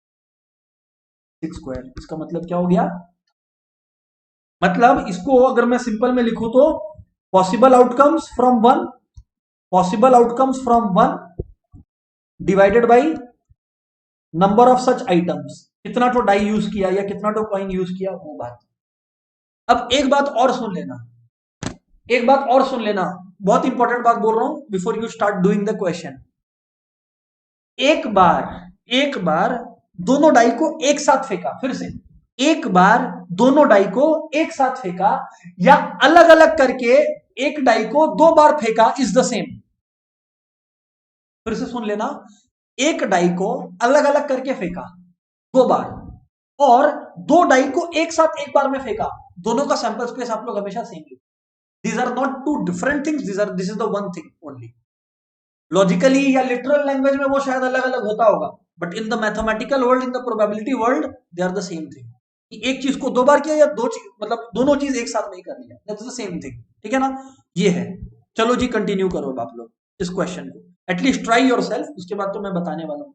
S1: 6 square. इसका मतलब क्या हो गया? मतलब इसको अगर मैं सिंपल में लिखूं तो possible outcomes from one, possible outcomes from one divided by number of such items, कितना तो डाई यूज किया या कितना तो कॉइन यूज किया, वो बात। अब एक बात और सुन लेना, एक बात और सुन लेना, बहुत इंपॉर्टेंट बात बोल रहा हूं before you start doing the question. एक बार दोनों डाई को एक साथ फेंका, फिर से, एक बार दोनों डाई को एक साथ फेंका, या अलग अलग करके एक डाई को 2 बार फेंका, इज द सेम। फिर से सुन लेना, एक डाई को अलग अलग करके फेंका 2 बार, और 2 डाई को एक साथ एक बार में फेंका, दोनों का सैंपल स्पेस आप लोग हमेशा सेम लीजिए। These are not two different things, this is the one thing only. Logically या लिटरल लैंग्वेज में वो शायद अलग अलग होता होगा, but in the mathematical world, in the probability world, they are the same thing. कि एक चीज को 2 बार किया या दो चीज, मतलब दोनों चीज एक साथ नहीं कर लिया, दैट्स द सेम थिंग, ठीक है ना। ये है। चलो जी, कंटिन्यू करो अब आप लोग इस क्वेश्चन को, एटलीस्ट ट्राई योर सेल्फ, उसके बाद तो मैं बताने वाला हूं।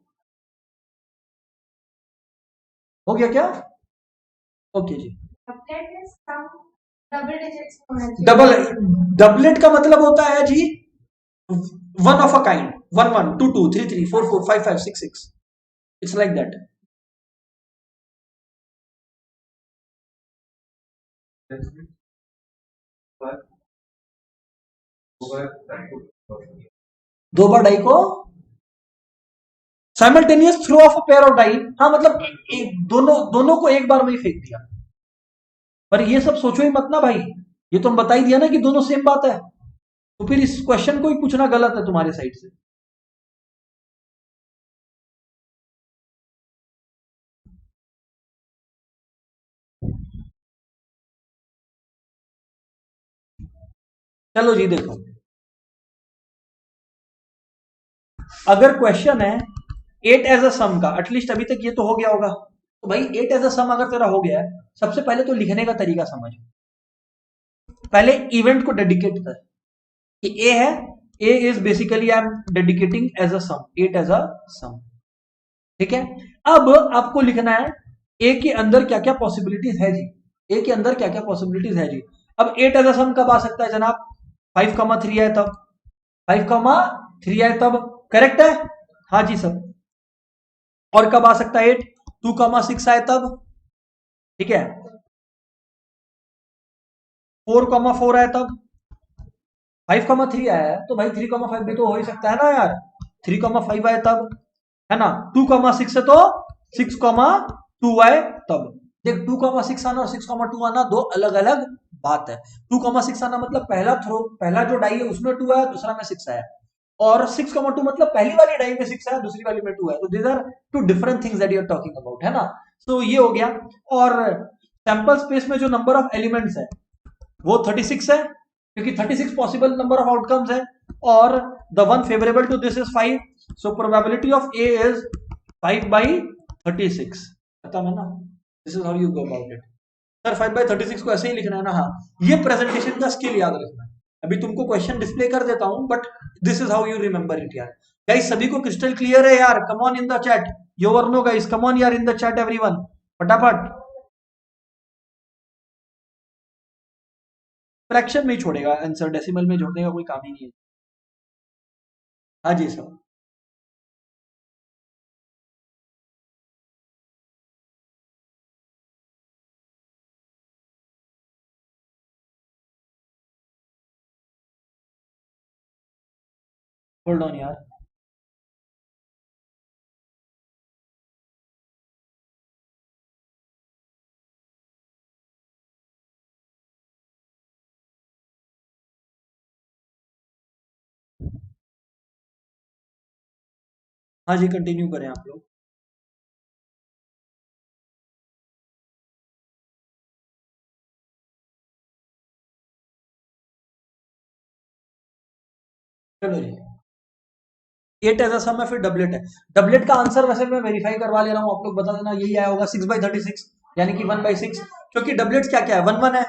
S1: हो गया क्या? ओके जी। डबल, डबलेट का मतलब होता है जी one of a kind, 1 1 2 2 3 3 4 4 5 5 6 6, it's like that. दो बार डाई को simultaneous throw of a pair of die, हाँ मतलब दोनों को एक बार में ही फेंक दिया। पर ये सब सोचो ही मत ना भाई, ये तो हम बता ही दिया ना कि दोनों सेम बात है, तो फिर इस क्वेश्चन को ही पूछना गलत है तुम्हारे साइड से। चलो जी देखो, अगर क्वेश्चन है 8 एज अ सम का, एटलीस्ट अभी तक ये तो हो गया होगा, तो भाई 8 एज अ सम अगर तेरा हो गया है, सबसे पहले तो लिखने का तरीका समझ। पहले इवेंट को डेडिकेट कर कि ए है, A is basically I am dedicating as a sum, 8 as a sum, ठीक है। अब आपको लिखना है ए के अंदर क्या क्या पॉसिबिलिटीज है जी, ए के अंदर क्या क्या पॉसिबिलिटीज है जी। अब 8 एज अ सम कब आ सकता है जनाब, 5,3 है तब, 5,3 है तब, करेक्ट है, हाँ जी सर। और कब आ सकता है 8, 2,6 आए तब, ठीक है, 4,4 आए तब, 5,3 आया है तो भाई 3,5 भी तो हो ही सकता है ना यार, 3,5 आए तब, है ना, 2,6 है तो 6,2 आए तब। देख 2,6 आना और 6,2 आना दो अलग अलग बात है। 2,6 आना मतलब पहला थ्रो, पहला जो डाई है उसमें 2 आया, दूसरा में 6 आया, और 6,2 मतलब पहली वाली डाई में 6 आया, दूसरी वाली में 2 आया, तो these are two different things that you are talking about, है ना। तो ये हो गया। और सैंपल स्पेस में जो नंबर ऑफ एलिमेंट्स है वो 36 है, क्योंकि 36 पॉसिबल नंबर ऑफ आउटकम्स है, और the one favourable to this is 5, so probability of A is 5/36, पता है ना। This is how you go about it. Sir 5/36 को ऐसे ही लिखना है ना, हाँ, ये प्रेजेंटेशन का स्किल याद रखना है। अभी तुमको क्वेश्चन डिस्प्ले कर देता हूं, but this is how you remember it यार। गाइस सभी को क्रिस्टल क्लियर है यार, come on in the chat, yo और नो गाइस, कम ऑन यार इन द चैट एवरीवन, फटाफट। फ्रैक्शन में ही छोड़ेगा आंसर, डेसिमल में जोड़ने का कोई काम ही नहीं है। हाँ जी सर। होल्ड ऑन यार, हाँ जी कंटिन्यू करें आप लोग। चलो जी, 8 ऐसा सम है, फिर डबलेट है। डबलेट का आंसर वैसे मैं वेरीफाई करवा ले रहा हूँ, आप लोग बता देना, यही आया होगा 6/36, यानी कि 1/6, क्योंकि डबलेट क्या क्या है, 1 1 है,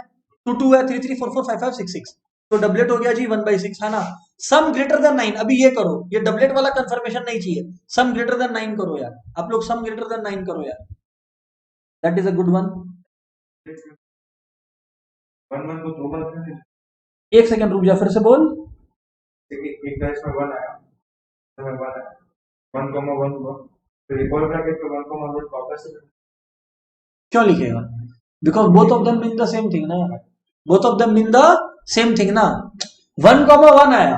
S1: 2 2 है, 3 3 4 4 5 5 6 6, तो डबलेट हो गया जी 1/6, है ना। सम ग्रेटर देन 9, अभी ये करो, ये डबलेट वाला कंफर्मेशन नहीं चाहिए, सम ग्रेटर देन 9 करो यार, आप लोग सम ग्रेटर देन 9 करो यार, that is a good one. 1 1 को 2 बार, एक सेकंड रुक जा, फिर से बोल। एक का इसमें 1 आया, इसमें 1 आया, 1,1 हुआ, फिर एक और ब्रैकेट पे 1,1 वापस से क्यों लिखेगा, because both of them mean the same thing ना, both of them mean the same thing ना। 1,1 आया,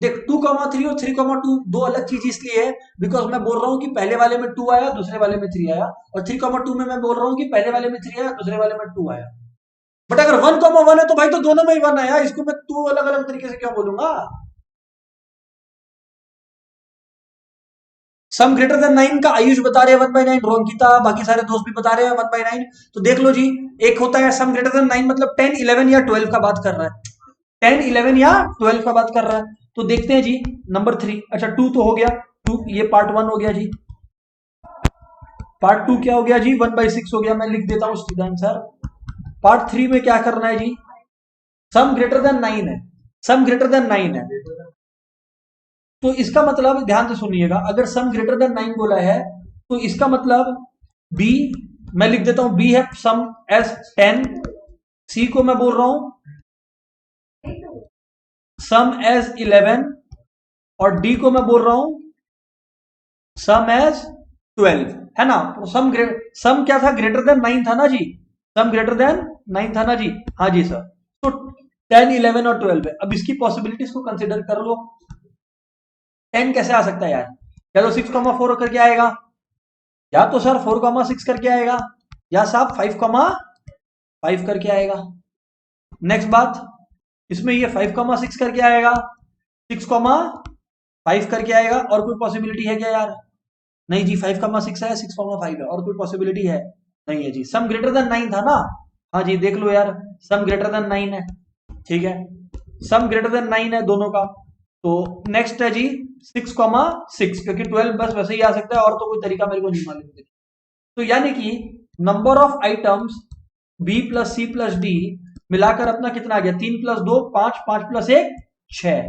S1: देख 2,3 और 3,2 दो अलग चीज इसलिए है बिकॉज मैं बोल रहा हूँ कि पहले वाले में 2 आया, दूसरे वाले में 3 आया, और 3,2 में मैं बोल रहा हूँ कि पहले वाले में 3 आया, दूसरे वाले में 2 आया। बट अगर 1,1 है तो भाई तो दोनों में ही 1 आया, इसको मैं 2 अलग अलग तरीके से क्यों बोलूंगा। सम ग्रेटर देन 9 का आयुष बता रहे हैं 1/9, रोंकिता बाकी सारे दोस्त भी बता रहे हैं 1/9, तो देख लो जी, एक होता है सम ग्रेटर देन 9 मतलब 10 11 या 12 का बात कर रहा है, 10 11 या 12 का बात कर रहा है। तो देखते हैं जी नंबर 3, अच्छा 2 तो हो गया, 2 ये पार्ट 1 हो गया जी, पार्ट 2 क्या हो गया जी, 1/6 हो गया, मैं लिख देता हूं सीधा आंसर। पार्ट 3 में क्या करना है जी, सम ग्रेटर देन 9 है, सम ग्रेटर देन 9 है, तो इसका मतलब ध्यान से सुनिएगा, अगर सम ग्रेटर देन 9 बोला है तो इसका मतलब बी, मैं लिख देता हूं बी है सम एज 10, सी को मैं बोल रहा हूं सम एज 11, और डी को मैं बोल रहा हूं सम एज 12, है ना। तो सम क्या था, ग्रेटर देन 9 था ना जी, सम ग्रेटर देन 9 था ना जी, हाँ जी सर। तो 10, 11 और 12 है। अब इसकी पॉसिबिलिटीज को कंसिडर कर लो। 10 कैसे आ सकता है यार? या तो 6,4 करके आएगा, या तो सर 4,6 करके आएगा, या साहब 5,5 करके आएगा। नेक्स्ट बात, इसमें ये 5,6 करके आएगा, 6,5 करके आएगा। और कोई पॉसिबिलिटी है क्या यार? नहीं जी, 5,6 है, 6,5 है। और कोई पॉसिबिलिटी है? नहीं है जी। सम ग्रेटर देन 9 था ना? हाँ जी, देख लो यार, सम ग्रेटर देन 9 है। ठीक है, सम ग्रेटर देन 9 है दोनों का। तो नेक्स्ट है जी 6,6, क्योंकि 12 बस वैसे ही आ सकता है, और तो कोई तरीका मेरे को नहीं मालूम। तो यानी कि number of items B plus C plus D मिलाकर अपना कितना आ गया? 3 प्लस 2 5, 5 प्लस 1 6।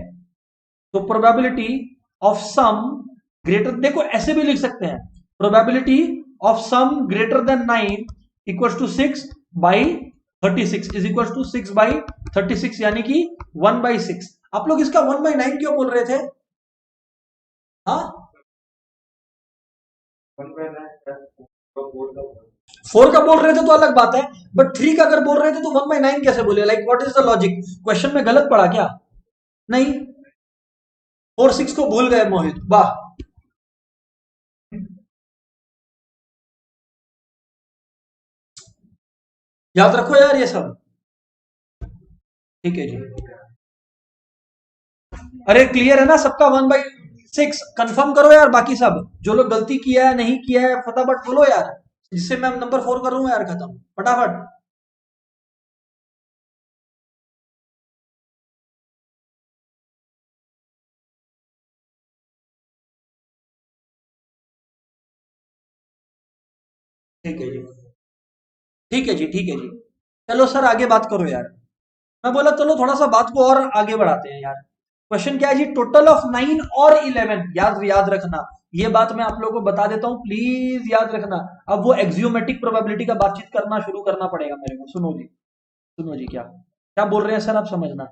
S1: तो प्रोबेबिलिटी ऑफ सम ग्रेटर, देखो ऐसे भी लिख सकते हैं, probability of sum greater than 9 equal to 6/36 is equal to 6/36, यानी कि 1/6। आप लोग इसका 1/9 क्यों बोल रहे थे? हाँ, 4 का बोल रहे थे तो अलग बात है, बट 3 का अगर बोल रहे थे तो 1/9 कैसे बोले? Like what is the logic? Question में गलत पड़ा क्या? नहीं, 4 6 को भूल गए मोहित, वाह। याद रखो यार ये सब, ठीक है जी। अरे क्लियर है ना सबका? 1/6 कंफर्म करो यार। बाकी सब जो लोग गलती किया है, नहीं किया है, फटाफट बोलो यार, जिससे मैं नंबर 4 करूं यार, खत्म फटाफट। ठीक है जी, ठीक है जी, ठीक है जी। चलो सर आगे बात करो यार। मैं बोला चलो थोड़ा सा बात को और आगे बढ़ाते हैं यार। क्वेश्चन क्या है जी? टोटल ऑफ 9 और 11, याद याद रखना। ये बात मैं आप लोगों को बता देता हूं, प्लीज याद रखना। अब वो एक्सियोमेटिक प्रोबेबिलिटी का बातचीत करना शुरू करना पड़ेगा मेरे को। सुनो जी, सुनो जी, क्या क्या बोल रहे हैं सर, आप समझना।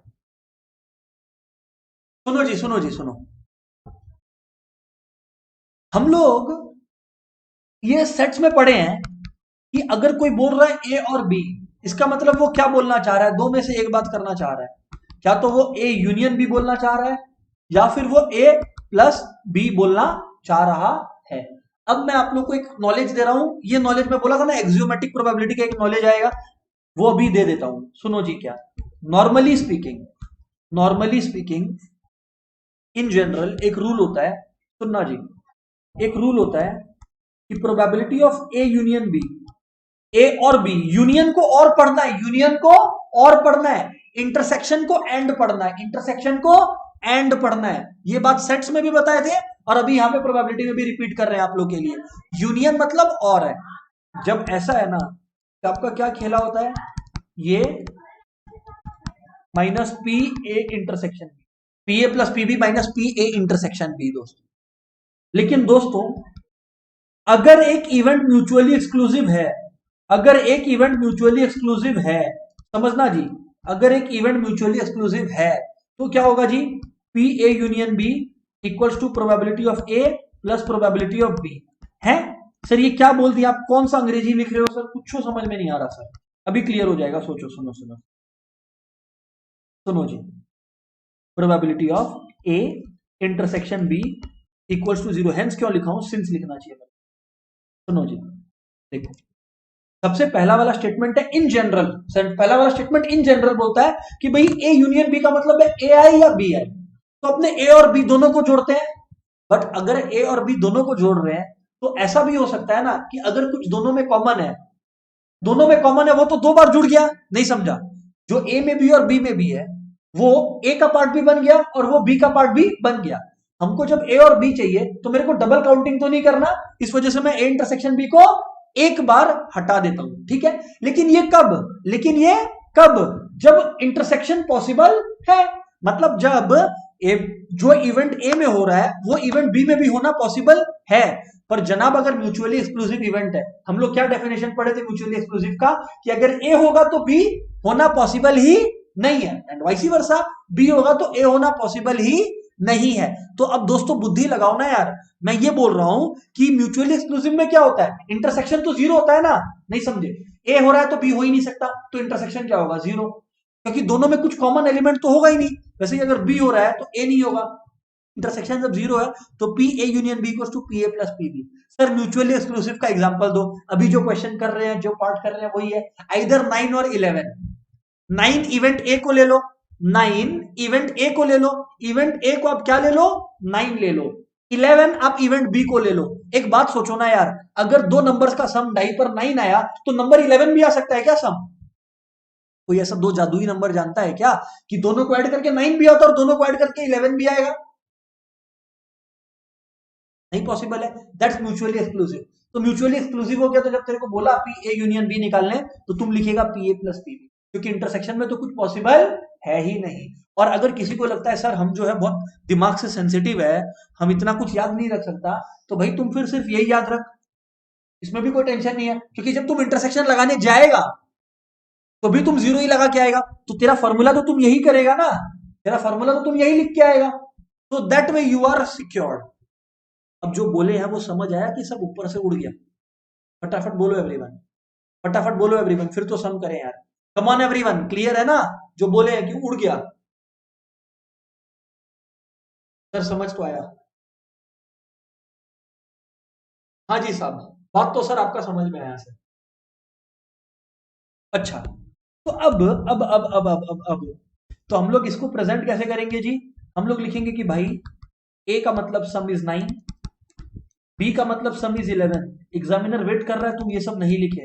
S1: सुनो जी, सुनो जी, सुनो। हम लोग ये सेट्स में पढ़े हैं कि अगर कोई बोल रहा है ए और बी, इसका मतलब वो क्या बोलना चाह रहा है? दो में से एक बात करना चाह रहा है। क्या तो वो ए यूनियन बी बोलना चाह रहा है, या फिर वो ए प्लस बी बोलना चाह रहा है। अब मैं आप लोग को एक नॉलेज दे रहा हूं। ये नॉलेज मैं बोला था ना, एक्सियोमेटिक प्रोबेबिलिटी का एक नॉलेज आएगा, वो अभी दे देता हूं। सुनो जी, क्या normally speaking, normally speaking in general एक रूल होता है, सुनना जी, एक रूल होता है कि probability of A union B, A और बी, यूनियन को और पढ़ना है, यूनियन को और पढ़ना है, इंटरसेक्शन को एंड पढ़ना है, इंटरसेक्शन को एंड पढ़ना है। ये बात सेट्स में भी बताए थे, और अभी यहां पे प्रोबेबिलिटी में भी रिपीट कर रहे हैं आप लोग के लिए। यूनियन मतलब और है। जब ऐसा है ना, तो आपका क्या खेला होता है? ये minus P A intersection B, P A plus P B minus P A intersection B दोस्तों। लेकिन दोस्तों, अगर एक इवेंट म्यूचुअली एक्सक्लूसिव है, अगर एक इवेंट म्यूचुअली एक्सक्लूसिव है, समझना जी, अगर एक इवेंट म्यूचुअली एक्सक्लूसिव है तो क्या होगा जी? P A union B equals to probability of A plus probability of B है। सर ये क्या बोल दिया आप? कौन सा अंग्रेजी लिख रहे हो सर? कुछ समझ में नहीं आ रहा सर, अभी क्लियर हो जाएगा, सोचो, सुनो सुनो सुनो जी। Probability of A intersection B equals to 0, hence क्यों लिखा हूं? सिंस लिखना चाहिए। सुनो जी, देखो, सबसे पहला वाला स्टेटमेंट है इन जनरल। पहला वाला स्टेटमेंट इन जनरल बोलता है कि भाई ए यूनियन बी का मतलब है ए आई या बी आई, तो अपने ए और बी दोनों को जोड़ते हैं। बट अगर ए और बी दोनों को जोड़ रहे हैं तो ऐसा भी हो सकता है ना कि अगर कुछ दोनों में कॉमन है, दोनों में कॉमन है, वो तो 2 बार जुड़ गया, नहीं समझा? जो ए में भी और बी में भी है, वो ए का पार्ट भी बन गया और वो बी का पार्ट भी बन गया। हमको जब ए और बी चाहिए तो मेरे को डबल काउंटिंग तो नहीं करना, इस वजह से मैं ए इंटरसेक्शन बी को एक बार हटा देता हूं, ठीक है? लेकिन ये कब? लेकिन ये कब? जब इंटरसेक्शन पॉसिबल है, मतलब जब ए, जो इवेंट ए में हो रहा है वो इवेंट बी में भी होना पॉसिबल है। पर जनाब अगर म्यूचुअली एक्सक्लूसिव इवेंट है, हम लोग क्या डेफिनेशन पढ़े थे म्यूचुअली एक्सक्लूसिव का? कि अगर ए होगा तो बी होना पॉसिबल ही नहीं है, एंड वाइस वर्सा, बी होगा तो ए होना पॉसिबल ही नहीं है। तो अब दोस्तों बुद्धि लगाओ ना यार, मैं ये बोल रहा हूं कि म्यूचुअली एक्सक्लूसिव में क्या होता है? इंटरसेक्शन तो 0 होता है ना, नहीं समझे? ए हो रहा है तो बी हो ही नहीं सकता, तो इंटरसेक्शन क्या होगा? 0। क्योंकि दोनों में कुछ कॉमन एलिमेंट तो होगा ही नहीं। वैसे ही अगर बी हो रहा है तो ए नहीं होगा, इंटरसेक्शन जब जीरो है तो P A union B equals to P A plus P B. Sir mutually exclusive का एग्जांपल दो। अभी जो क्वेश्चन कर रहे हैं, जो पार्ट कर रहे हैं वही है, आइदर 9 और 11। 9 इवेंट ए को ले लो, 9 इवेंट ए को ले लो, इवेंट ए को आप क्या ले लो, 9 ले लो, 11 आप इवेंट बी को ले लो। एक बात सोचो ना यार, अगर दो नंबर्स का सम डाई पर 9 आया तो नंबर 11 भी आ सकता है क्या सम? कोई ऐसा दो जादुई नंबर जानता है क्या कि दोनों को ऐड करके 9 भी आता और दोनों को ऐड करके 11 भी आएगा? नहीं पॉसिबल है। That's mutually exclusive. तो म्यूचुअली एक्सक्लूसिव हो गया तो जब तेरे को बोला पी ए यूनियन बी निकालने तो तुम लिखेगा P A plus P B, क्योंकि इंटरसेक्शन में तो कुछ पॉसिबल है ही नहीं। और अगर किसी को लगता है सर हम जो है बहुत दिमाग से सेंसिटिव है, हम इतना कुछ याद नहीं रख सकता, तो भाई तुम फिर सिर्फ यही याद रख, इसमें भी कोई टेंशन नहीं है। क्योंकि जब तुम इंटरसेक्शन लगाने जाएगा तो भी तुम जीरो ही लगा के आएगा, तो तेरा फॉर्मूला तो तुम यही करेगा ना, तेरा फॉर्मूला तो तुम यही लिख के आएगा। तो that way you are secured. अब जो बोले हैं वो समझ आया कि सब ऊपर से उड़ गया? फटाफट बोलो एवरीवन, फटाफट बोलो एवरीवन, फिर तो सम करें यार। कम ऑन एवरीवन, क्लियर है ना? जो बोले हैं कि उड़ गया, सर समझ तो आया? हाँ जी साहब, बात तो सर आपका समझ में आया सर। अच्छा, तो अब तो हम लोग इसको प्रेजेंट कैसे करेंगे जी? हम लोग लिखेंगे कि भाई ए का मतलब सम इज 9, बी का मतलब सम इज 11। एग्जामिनर वेट कर रहा है, तुम ये सब नहीं लिखे।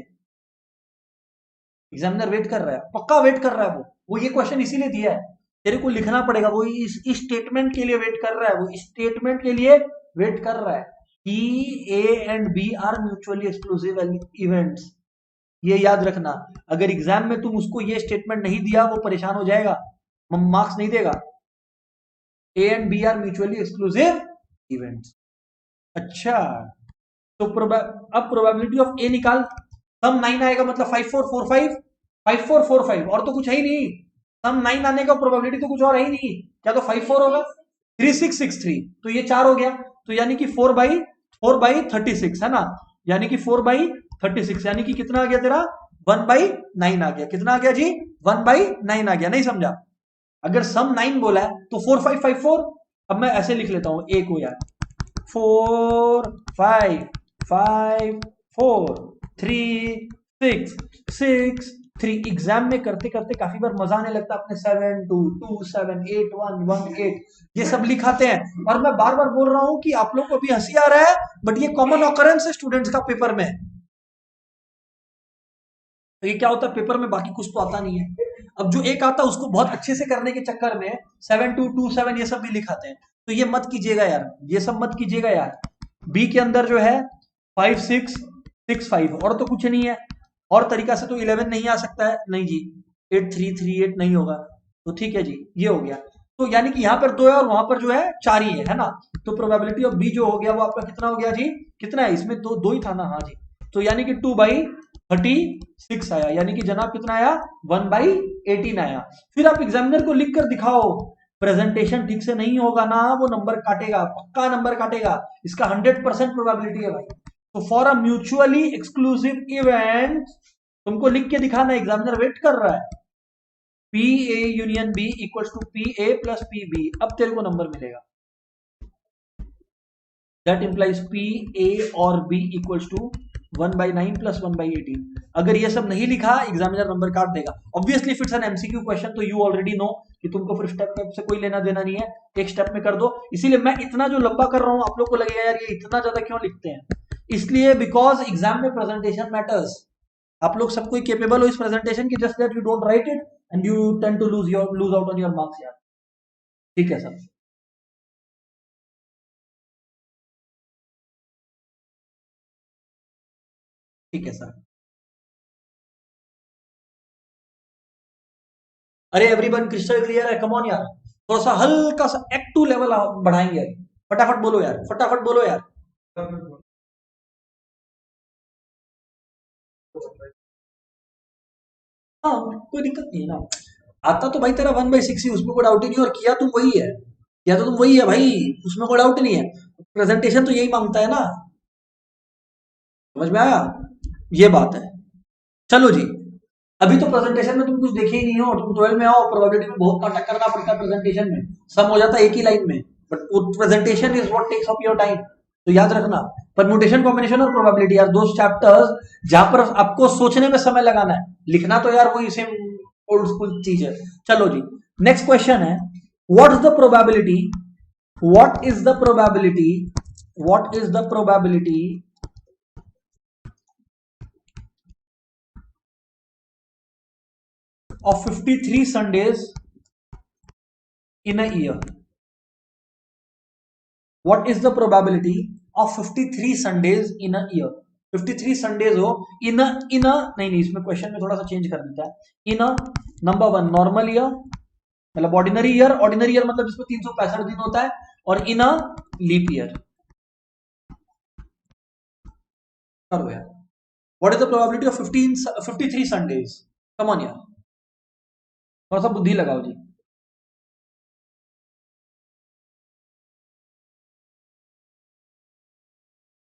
S1: एग्जामिनर वेट कर रहा है, पक्का वेट कर रहा है। वो ये क्वेश्चन इसीलिए दिया है, तेरे को लिखना पड़ेगा। वो इस स्टेटमेंट के लिए वेट कर रहा है, वो स्टेटमेंट के लिए वेट कर रहा है कि A and B are mutually exclusive events. ये याद रखना, अगर एग्जाम में तुम उसको ये स्टेटमेंट नहीं दिया वो परेशान हो जाएगा, मार्क्स नहीं देगा। A and B are mutually exclusive events. अच्छा, तो अब प्रोबेबिलिटी ऑफ ए निकाल। सम 9 आएगा मतलब 5445, 5445, और तो कुछ है ही नहीं। सम 9 आने का प्रोबेबिलिटी तो कुछ और है ही नहीं, क्या तो 54 होगा? 3663, तो ये 4 हो गया, तो यानी कि 4/36 है ना, यानी कि 4/36, यानी कि कितना आ गया तेरा? 1/9 आ गया। कितना आ गया जी? 1/9 आ गया। नहीं समझा? अगर सम 9 बोला है तो 4554। अब मैं ऐसे लिख लेता हूं ए को यार, 4 5 5 4 3 6 6 3। एग्जाम में करते करते काफी बार मजा आने लगता है, अपने 7 2 2 7 8 1 1 8 ये सब लिखाते हैं। और मैं बार बार बोल रहा हूं कि आप लोग को भी हंसी आ रहा है, बट ये कॉमन ऑकरेंस है स्टूडेंट्स का पेपर में। तो ये क्या होता है, पेपर में बाकी कुछ तो आता नहीं है। अब जो एक आता है उसको बहुत अच्छे से करने के चक्कर में 7 2 2 7 ये सब भी लिखाते हैं। तो ये मत कीजिएगा यार, ये सब मत कीजिएगा यार। बी के अंदर जो है 5 6 6 5, और तो कुछ नहीं है। और तरीका से तो 11 नहीं आ सकता है, नहीं जी। 8 3 3 8 नहीं होगा। तो ठीक है जी, ये हो गया। तो यानी कि यहाँ पर 2 है और वहां पर जो है 4 ही है ना। तो प्रोबेबिलिटी ऑफ बी जो हो गया वो आपका कितना हो गया जी? कितना है इसमें? दो ही था ना? हाँ जी। तो यानी कि 2/36 आया, यानी कि जनाब कितना आया? 1/18 आया। फिर आप एग्जामिनर को लिख कर दिखाओ। प्रेजेंटेशन ठीक से नहीं होगा ना, वो नंबर काटेगा, पक्का नंबर काटेगा। इसका 100% प्रोबेबिलिटी है भाई। तो for a mutually exclusive event तुमको लिख के दिखाना, एग्जामिनर वेट कर रहा है। P A union B equals to P A plus P B. अब तेरे को नंबर मिलेगा। दैट इंप्लाइज पी ए और बी इक्वल्स टू 1/9 प्लस 1/18। अगर ये सब नहीं लिखा एग्जामिनर नंबर काट देगा। Obviously if it's an MCQ question तो यू ऑलरेडी नो कि तुमको फिर स्टेप से कोई लेना देना नहीं है, एक स्टेप में कर दो। इसीलिए मैं इतना जो लंबा कर रहा हूं, आप लोग को लगेगा यार ये इतना ज्यादा क्यों लिखते हैं, इसलिए बिकॉज एग्जाम में प्रेजेंटेशन मैटर्स। आप लोग सब कोई केपेबल हो इस प्रेजेंटेशन की, just that you don't write it and you tend to lose out on your marks यार। ठीक है सर? ठीक है सर। अरे एवरीवन क्रिस्टल क्लियर है? कम ऑन यार, थोड़ा सा हल्का सा एक्ट टू लेवल बढ़ाएंगे। फटाफट बोलो यार, फटाफट बोलो यार। हाँ, कोई दिक्कत नहीं है ना। आता तो भाई तेरा 1/6 ही, उसमें कोई डाउट ही नहीं, और किया तुम वही है, किया तो तुम वही है भाई, उसमें कोई डाउट नहीं है। प्रेजेंटेशन तो यही मांगता है ना। समझ में आया? ये बात है। चलो जी, अभी तो प्रेजेंटेशन में तुम कुछ देखे ही नहीं हो, तुम 12 में आओ, प्रोबेबिलिटी में बहुत नाटक करना पड़ता है, प्रेजेंटेशन में सम हो जाता है एक ही लाइन में, but presentation is what takes up your time. तो याद रखना, परम्यूटेशन कॉम्बिनेशन और प्रोबेबिलिटी यार दो चैप्टर्स जहां पर आपको सोचने में समय लगाना है, लिखना तो यार वही सेम ओल्ड स्कूल चीज है। चलो जी, नेक्स्ट क्वेश्चन है, what is the probability, what is the probability, what is the probability of 53 Sundays in a year? What is the probability of 53 Sundays in a year? 53 Sundays हो, in a नहीं, इसमें question में थोड़ा सा change कर देता है। in a number one normal year, मतलब ऑर्डिनरी ईयर, ऑर्डिनरी ईयर मतलब जिसमें 365 दिन होता है, और इन अ लीप ईयर। करो यार, what is the probability of 53 Sundays? Come on यार, थोड़ा सा बुद्धि लगाओ जी।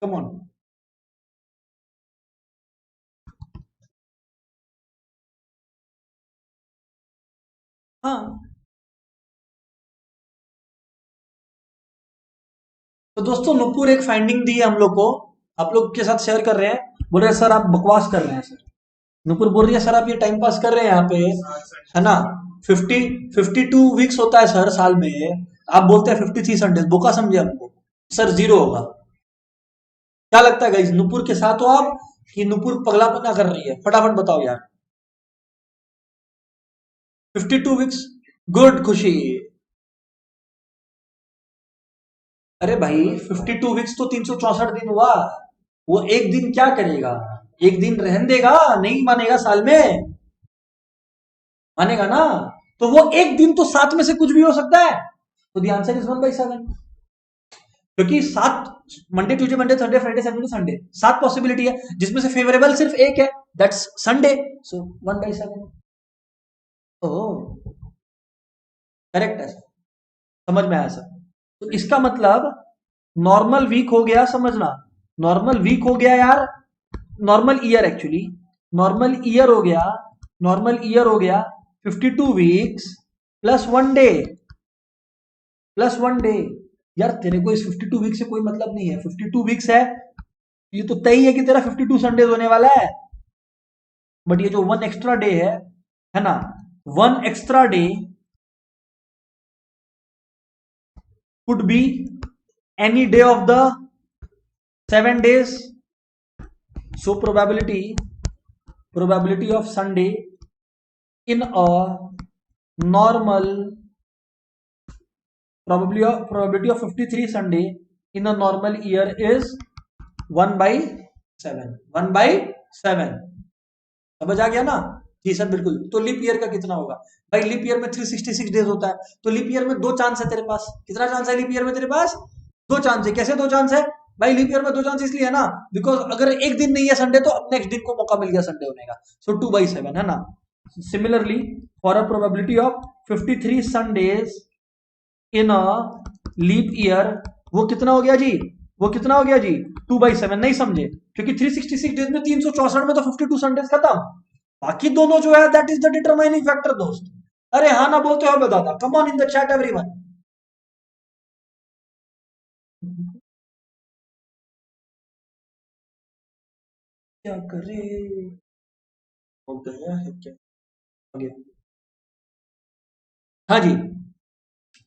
S1: कम ऑन, हाँ। तो दोस्तों नुपुर एक फाइंडिंग दी है हम लोग को, आप लोग के साथ शेयर कर रहे हैं, बोल रहे सर आप बकवास कर रहे हैं सर। नुपुर बोल रही है सर आप ये टाइम पास कर रहे हैं यहाँ पे, है ना। 52 वीक्स होता है सर साल में, आप बोलते हैं 53 संडेज, बोका समझे हमको। सर जीरो होगा। क्या लगता है गाइस, नुपुर के साथ हो आप कि नुपुर पगलापना कर रही है? फटाफट बताओ यार। 52 वीक्स, गुड खुशी। अरे भाई 52 वीक्स तो 364 दिन हुआ, वो एक दिन क्या करेगा, एक दिन रहने देगा, नहीं मानेगा साल में, मानेगा ना। तो वो एक दिन तो 7 में से कुछ भी हो सकता है, तो द आंसर इज 1/7, क्योंकि 7 Monday Tuesday Monday Thursday Friday Saturday Sunday 7 possibility है, जिसमें से फेवरेबल सिर्फ एक है, that's Sunday, so 1/7। Oh correct है, समझ में आया सर। तो इसका मतलब नॉर्मल वीक हो गया, समझना, नॉर्मल वीक हो गया यार, normal year actually, normal year हो गया, नॉर्मल ईयर हो गया 52 weeks plus 1 day, plus 1 day. यार तेरे को इस 52 वीक से कोई मतलब नहीं है, 52 वीक्स है, ये तो तय है कि तेरा 52 संडेज होने वाला है, बट ये जो 1 एक्स्ट्रा डे है ना, 1 extra day could be any day of the 7 days, so probability of Sunday in a normal, probability of 53 Sunday in a normal year is 1/7, 1/7। समझ आ गया ना जी सर? बिल्कुल। तो लीप ईयर का कितना होगा भाई? लीप ईयर में 366 डेज होता है, तो लीप ईयर में 2 चांस है तेरे पास। कितना चांस है लीप ईयर में तेरे पास? 2 चांस है। कैसे 2 चांस है भाई? लीप ईयर में 2 चांस इसलिए है ना, बिकॉज अगर एक दिन नहीं है संडे तो नेक्स्ट दिन को मौका मिल गया संडे होने का, सो 2/7 है ना। Similarly for a probability of 53 Sundays in a leap year, वो कितना हो गया जी? वो कितना हो गया जी? 2/7। नहीं समझे? क्योंकि 366 डेज में 364 में तो 52 संडेज खत्म, बाकी दोनों जो है that is the determining factor दोस्त। अरे हाँ ना बोलते हो बताता, कम on in the chat everyone. क्या करे, हो गया है क्या, हो गया। हाँ जी,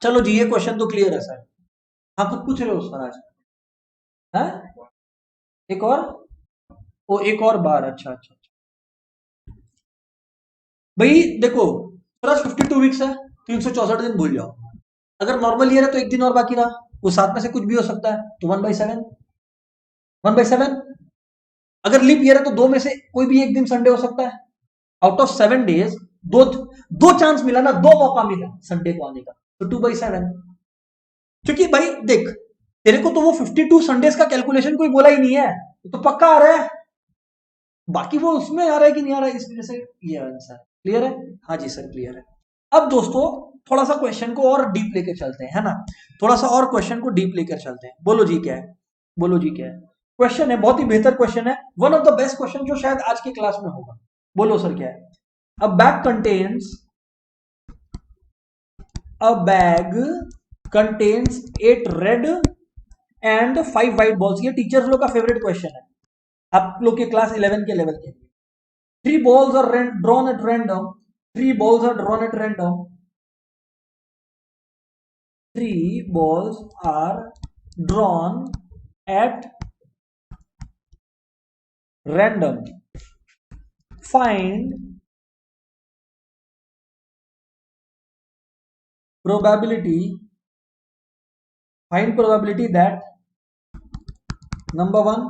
S1: चलो जी, ये क्वेश्चन तो क्लियर है सर। हाँ कुछ पूछ रहे हो सर आज? है एक और, ओ एक और बार, अच्छा अच्छा अच्छा। भाई देखो, प्लस 52 वीक्स है, 364 दिन भूल जाओ। अगर नॉर्मल ईयर है तो एक दिन और बाकी रहा, वो 7 में से कुछ भी हो सकता है, तो 1/7, 1/7। अगर लीप ईयर है तो 2 में से कोई भी एक दिन संडे हो सकता है। आउट ऑफ 7 डेज दो दो चांस मिला ना, 2 मौका मिला संडे को आने का, तो 2/7। क्योंकि भाई देख, तेरे को तो वो 52 संडेज का कैलकुलेशन कोई बोला ही नहीं है, तो पक्का आ रहा है, बाकी वो उसमें आ रहा है कि नहीं आ रहा है, इस वजह से ये आंसर क्लियर है। हाँ जी सर क्लियर है। अब दोस्तों थोड़ा सा क्वेश्चन को और डीप लेकर चलते हैं, है ना, थोड़ा सा और क्वेश्चन को डीप लेकर चलते हैं। बोलो जी क्या है, बोलो जी क्या है। क्वेश्चन है बहुत ही बेहतर क्वेश्चन है, one of the best question जो शायद आज के क्लास में होगा। बोलो सर क्या है? A bag contains 8 red and 5 white balls. ये टीचर्स लोग का फेवरेट क्वेश्चन है, आप लोग के क्लास 11 के लेवल के। 3 balls are drawn at random. 3 balls are drawn at random. 3 balls are drawn at random. Find probability that number 1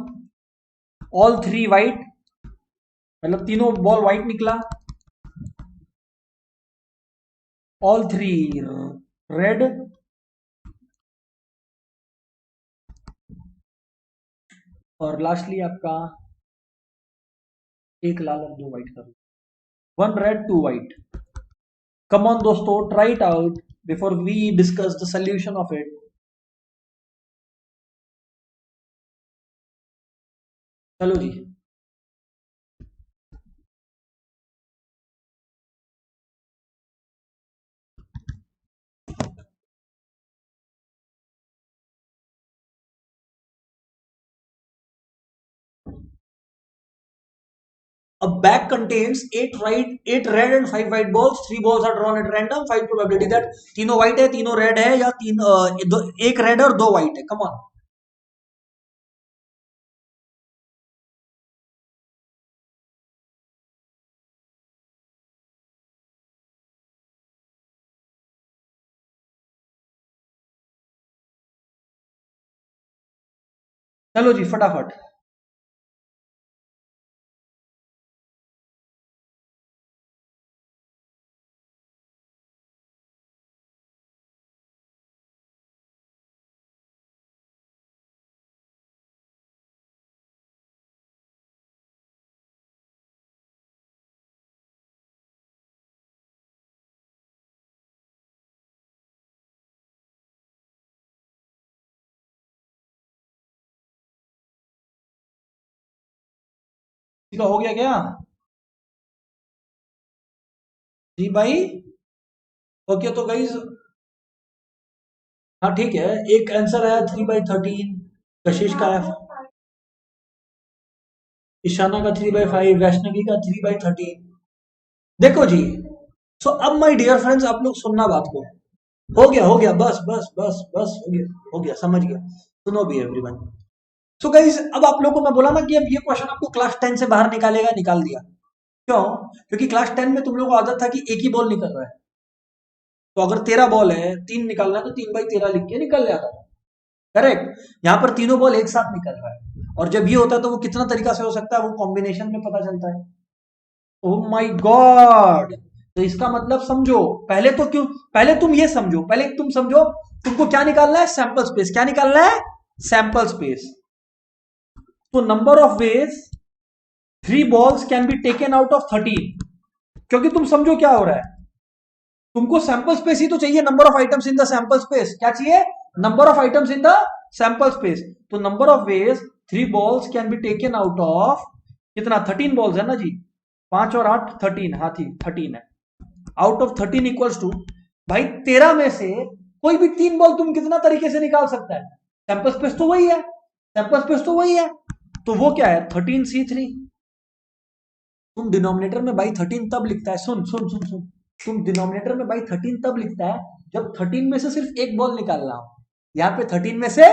S1: all 3 white, मतलब तीनों बॉल व्हाइट निकला, all 3 रेड और लास्टली आपका एक लाल और 2 व्हाइट कर, 1 रेड 2 व्हाइट। कम ऑन दोस्तों, try it out before we discuss the solution of it. चलो जी, a bag contains 8 red and 5 white balls. 3 balls are drawn at random. 5 probability that तीनों white है, तीनों red है, या एक red और 2 white है। कम ऑन, चलो जी फटाफट। ठीक है, हो गया क्या जी भाई? ओके तो गाइस, हाँ ठीक है, एक आंसर है 3/13, कशिश का है, ईशाना का 3/5, वैष्णवी का 3/13। देखो जी, सो अब माय डियर फ्रेंड्स, आप लोग सुनना बात को। हो गया, बस बस बस बस, हो गया, समझ गया। सुनो भी एवरीवन। सो गाइस, अब आप लोगों को मैं बोला ना कि अब ये क्वेश्चन आपको क्लास 10 से बाहर निकालेगा, निकाल दिया। क्यों? क्योंकि क्लास 10 में तुम लोगों को आदत था कि एक ही बॉल निकल रहा है, तो अगर 13 बॉल है, 3 निकालना है तो 3/13 लिख के निकल जाता है। करेक्ट। यहाँ पर तीनों बॉल एक साथ निकल रहा है, और जब ये होता है तो वो कितना तरीका से हो सकता है, वो कॉम्बिनेशन में पता चलता है। ओह माय गॉड, तो इसका मतलब समझो, पहले तो क्यों, पहले तुम ये समझो, पहले तुम समझो, तुमको क्या निकालना है? Sample space. क्या निकालना है? Sample space. तो number of ways 3 balls can be taken out of 13, क्योंकि तुम समझो क्या हो रहा है, तुमको सैंपल स्पेस ही तो चाहिए, number of items in the sample space. क्या चाहिए? Number of items in the sample space. तो number of ways 3 balls can be taken out of, कितना? 13 balls है ना जी, 5 और 8 13, हाँ थी 13 है। आउट ऑफ 13 इक्वल्स टू, भाई 13 में से कोई भी 3 बॉल तुम कितना तरीके से निकाल सकता है? सैंपल स्पेस तो वही है, सैंपल स्पेस तो वही है, तो वो क्या है? 13C3। तुम डिनोमिनेटर में भाई 13 तब लिखता है, सुन सुन सुन सुन, तुम डिनोमिनेटर में भाई 13 तब लिखता है जब 13 में से सिर्फ एक बॉल निकालना हो। यहाँ पे 13 में से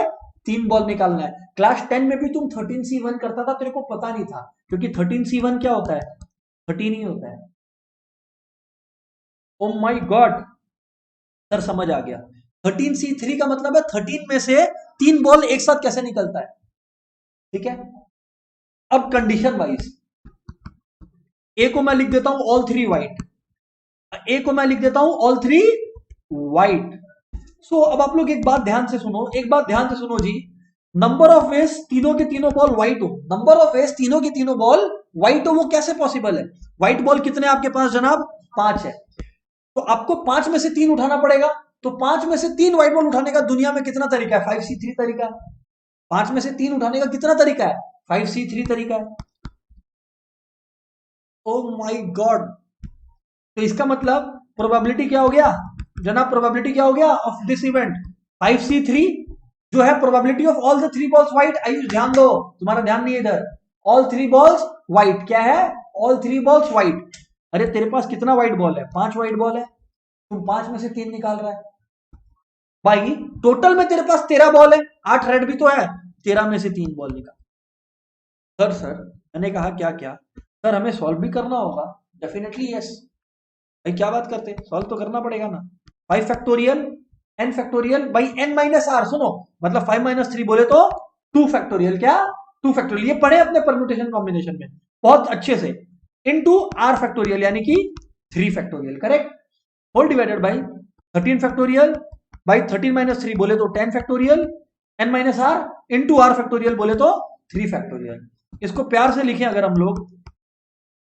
S1: 3 बॉल निकालना है। क्लास 10 में भी तुम 13C1 करता था, तेरे को पता नहीं था, क्योंकि 13C1 क्या होता है? 13 ही होता है। ओ माय गॉड सर, समझ आ गया। 13C3 का मतलब है 13 में से 3 बॉल एक साथ कैसे निकलता है। ठीक है, अब कंडीशन वाइज ए को मैं लिख देता हूं ऑल 3 व्हाइट, ए को मैं लिख देता हूं ऑल 3 व्हाइट। सो अब आप लोग एक बात ध्यान से सुनो, एक बात ध्यान से सुनो जी। नंबर ऑफ वेज तीनों के तीनों बॉल व्हाइट हो, नंबर ऑफ वेज तीनों के तीनों बॉल व्हाइट हो, वो कैसे पॉसिबल है? व्हाइट बॉल कितने आपके पास जनाब? 5 है, तो आपको 5 में से 3 उठाना पड़ेगा। तो 5 में से 3 व्हाइट बॉल उठाने का दुनिया में कितना तरीका है? 5C3 तरीका है। 5 में से 3 उठाने का कितना तरीका है? 5C3 तरीका है। ओ माय गॉड, तो इसका मतलब प्रोबेबिलिटी क्या हो गया जनाब, प्रोबेबिलिटी क्या हो गया ऑफ दिस इवेंट 5C3 जो है probability of all the 3 balls white. Ayush ध्यान दो, तुम्हारा ध्यान नहीं है इधर। ऑल 3 बॉल्स व्हाइट, क्या है ऑल 3 बॉल्स व्हाइट। अरे तेरे पास कितना व्हाइट बॉल है, 5 व्हाइट बॉल है, तुम 5 में से 3 निकाल रहा है भाई। टोटल में तेरे पास 13 बॉल है, 8 रेड भी तो है, 13 में से 3 बॉल निकाल। सर मैंने कहा क्या क्या सर, हमें सॉल्व भी करना होगा। डेफिनेटली यस भाई, क्या बात करते हैं, सॉल्व तो करना पड़ेगा ना। 5 factorial n factorial by n minus R, सुनो मतलब 5 माइनस 3 बोले तो 2 फैक्टोरियल, क्या 2 फैक्टोरियल, ये पढ़े अपने परम्यूटेशन कॉम्बिनेशन में बहुत अच्छे से, इनटू r फैक्टोरियल यानी कि 3 factorial, correct, whole divided by 13 factorial by 13 minus 3 बोले तो 10 factorial, n minus R into R factorial बोले तो 3 फैक्टोरियल। इसको प्यार से लिखें अगर हम लोग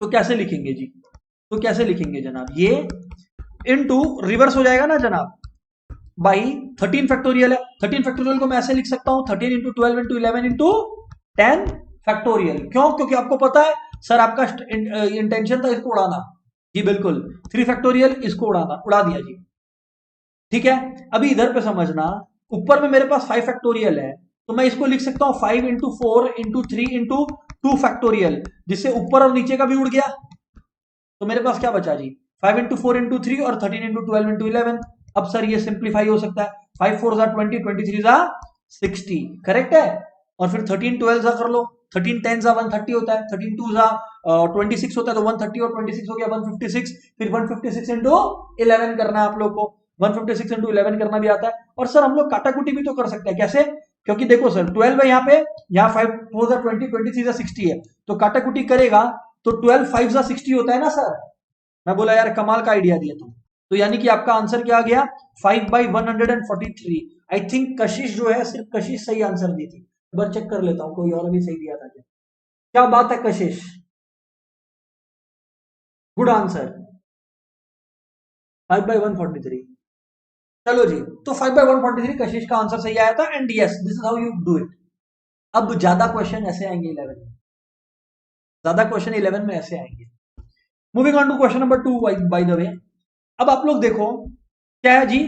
S1: तो कैसे लिखेंगे जी, तो कैसे लिखेंगे जनाब, ये इनटू रिवर्स हो जाएगा ना जनाब बाई 13 फैक्टोरियल है, 13 फैक्टोरियल को मैं ऐसे लिख सकता हूं 13 इंटू 12 इंटू 11 इंटू 10 फैक्टोरियल। क्यों, क्योंकि आपको पता है सर आपका इंटेंशन था इसको उड़ाना, जी बिल्कुल 3 फैक्टोरियल इसको उड़ाना, उड़ा दिया जी, ठीक है। अभी इधर पे समझना, ऊपर में मेरे पास 5 फैक्टोरियल है तो मैं इसको लिख सकता हूं 5 इंटू 4 इंटू 3 इंटू 2 फैक्टोरियल, जिससे ऊपर और नीचे का भी उड़ गया। तो मेरे पास क्या बचा जी, 5 इंटू 4 इंटू 3 और 13 इंटू 12 इंटू 11। अब सर ये सिंप्लीफाई हो सकता है, 5 4 जा 20, 23 जा 60, करेक्ट है। और फिर 13 12 जा कर लो, 13 10 जा 130 होता है, 13 2 जा 26 होता है, तो 130 और 26 हो गया 156। फिर 156 इंटू 11 करना है आप लोग को, 156 इंटू 11 करना भी आता है। और सर हम लोग काटाकुटी भी तो कर सकते हैं, कैसे, क्योंकि देखो सर 12 है यहाँ पे, यहाँ 5 4 जा 20, 23 जा 60 है, तो काटाकुटी करेगा तो 12 5 जा 60 होता है ना सर। मैं बोला यार कमाल का आइडिया दिया तुम। तो यानी कि आपका आंसर क्या आ गया 5/143। आई थिंक कशिश जो है, सिर्फ कशिश सही आंसर दी थी, एक बार चेक कर लेता हूं कोई और भी सही दिया था क्या। क्या बात है कशिश, गुड आंसर 5/143। चलो जी, तो 5/143 कशिश का आंसर सही आया था, and yes this is how you do it. अब ज्यादा क्वेश्चन ऐसे आएंगे 11 में, ज्यादा क्वेश्चन 11 में ऐसे आएंगे। Moving on to question number 2 by the way. अब आप लोग देखो क्या है जी,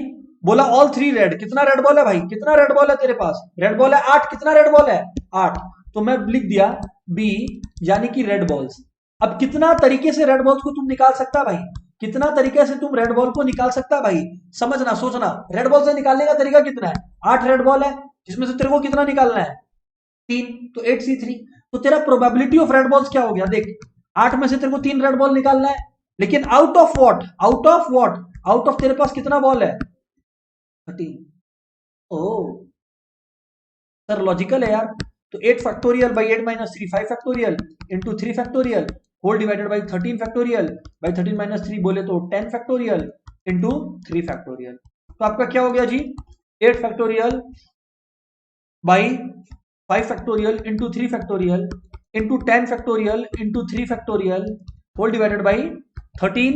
S1: बोला ऑल 3 रेड, कितना रेड बॉल है भाई, कितना रेड बॉल है तेरे पास, रेड बॉल है 8, कितना रेड बॉल है 8, तो मैं लिख दिया बी यानी कि रेड बॉल्स। अब कितना तरीके से रेड बॉल्स को तुम निकाल सकता भाई, कितना तरीके से तुम रेड बॉल को निकाल सकता भाई, समझना सोचना, रेड बॉल से निकालने का तरीका कितना है, 8 रेड बॉल है जिसमें से तेरे को कितना निकालना है 3, तो 8C3। तो तेरा प्रोबेबिलिटी ऑफ रेड बॉल्स क्या हो गया देख, 8 में से तेरे को 3 रेड बॉल निकालना है, लेकिन out of what, out of what, out of तेरे पास कितना बॉल है 13। ओ सर लॉजिकल है यार। तो 8 factorial by 8 minus 3 5 factorial into 3 factorial whole divided by 13 factorial by 13 minus 3 बोले तो 10 फैक्टोरियल इंटू 3 फैक्टोरियल। तो आपका क्या हो गया जी 8 factorial by 5 factorial into 3 factorial into 10 factorial into 3 factorial whole divided by 13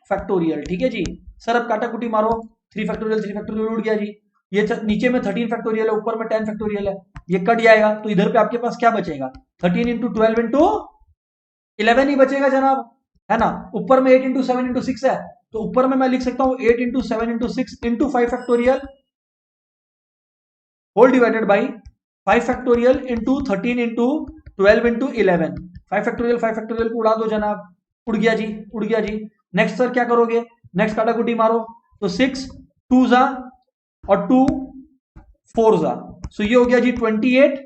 S1: factorial. ठीक है जी। सर अब काटाकुटी मारो, 3 फैक्टोरियल उड़ गया जी, ये नीचे में 13 फैक्टोरियल है, ऊपर में 10 फैक्टोरियल है, ये कट जाएगा, तो इधर पे आपके पास क्या बचेगा 13 इंटू 12 इंटू 11 ही बचेगा जनाब, है ना। ऊपर में 8 इंटू 7 इंटू 6 है, तो ऊपर में मैं लिख सकता हूं 8 into 7 into 6 into 5 factorial whole divided by 5 factorial into 13 into 12 into 11। 5 factorial को उड़ा दो जनाब, उड़ गया जी, उड़ गया जी। नेक्स्ट सर क्या करोगे, नेक्स्ट काटाकुटी मारो, तो 6 2 जा और 2 4 जा, सो ये हो गया जी 28,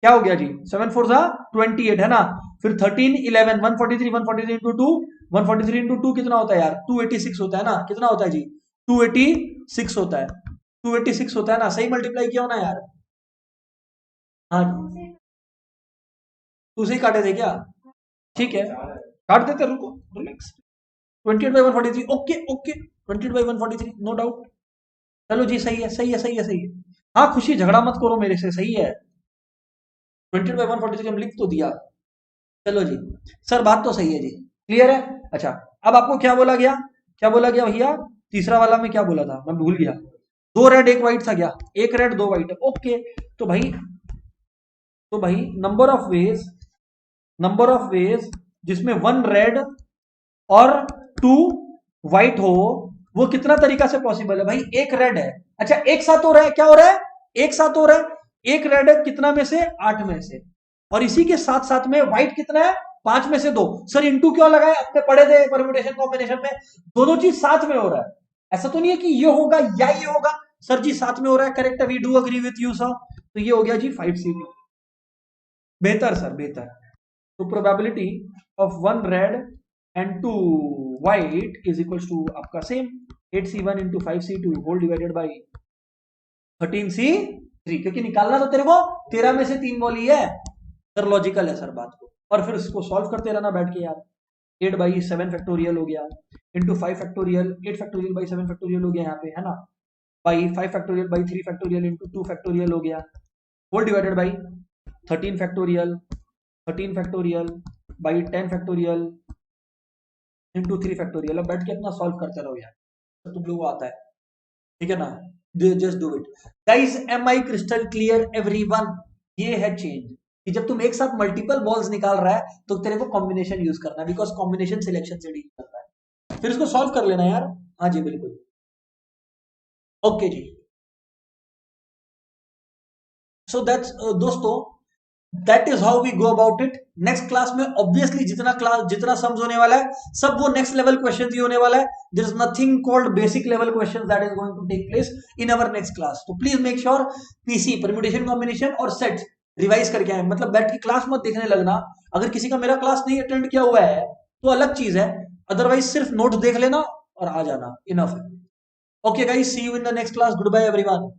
S1: क्या हो गया जी 7 4 जा 28 है ना। फिर 13 11 143 इंटू 2, 143 इंटू 2 कितना होता है यार 286 होता है ना, कितना होता है जी 286 होता है, 286 होता है ना, सही मल्टीप्लाई किया होना यार। हाँ तू सही काटे थे क्या, ठीक है काट देते, रुको relax. 28/143, okay okay 28/143 no doubt. चलो जी सही है सही है सही है सही है। हाँ खुशी झगड़ा मत करो मेरे से, सही है 28/143 हम लिख तो दिया। चलो जी सर बात तो सही है जी, क्लियर है। अच्छा अब आपको क्या बोला गया, क्या बोला गया भैया, तीसरा वाला में क्या बोला था मैं भूल गया, 2 रेड 1 व्हाइट था क्या, 1 रेड 2 व्हाइट, ओके। तो भाई नंबर ऑफ वेज जिसमें 1 रेड और 2 व्हाइट हो, वो कितना तरीका से पॉसिबल है भाई? एक रेड है, अच्छा एक साथ हो रहा है, क्या हो रहा है? एक साथ हो रहा है, एक रेड है कितना में से? 8 में से, और इसी के साथ साथ में व्हाइट कितना है? 5 में से 2। सर इंटू क्यों लगाए? अपने पढ़े थे परम्यूटेशन कॉम्बिनेशन में, दोनों चीज साथ में हो रहा है, ऐसा तो नहीं है कि ये होगा या ये होगा। सर जी साथ में हो रहा है, करेक्ट है, we do agree with you sir. तो ये हो गया जी 5C2। बेहतर सर, बेहतर। तो probability of 1 red and 2 white is equals to आपका same 8C1 into 5C2 whole divided by 13C3, क्योंकि निकालना तो तेरे को 13 में से 3 बोली है सर, लॉजिकल है सर बात को। और फिर इसको सॉल्व करते रहना बैठ के यार। 8/7 फैक्टोरियल हो गया into 5 factorial, 8 factorial by 7 factorial हो गया यहाँ पे, है ना, by 5 factorial by 3 factorial into 2 factorial हो गया, whole divided by 13 factorial, 13 factorial by 10 factorial into 3 factorial. अब बैठ के अपना सॉल्व करते रहो यार, तो तुम लोगों को आता है, ठीक है ना? Just do it guys. Am I crystal clear everyone? ये है चेंज कि जब तुम एक साथ मल्टीपल बॉल्स निकाल रहा है तो तेरे को कॉम्बिनेशन यूज करना है, बिकॉज कॉम्बिनेशन सिलेक्शन से डील करता है। फिर इसको सॉल्व कर लेना यार। हाँ जी बिल्कुल, ओके जी। सो दैट्स दोस्तों, that is how we go about it. Next class में ऑब्वियसली जितना सम्स होने वाला है सब वो नेक्स्ट लेवल क्वेश्चन ही होने वाला है। There is nothing called basic level question that is going to take place in our next class. तो please make sure PC permutation combination और सेट रिवाइज करके आए, मतलब बैठ के क्लास मत देखने लगना। अगर किसी का मेरा क्लास नहीं अटेंड किया हुआ है तो अलग चीज है, अदरवाइज सिर्फ नोट देख लेना और आ जाना, इनफ है। Okay guys, see you in the next class, good bye everyone.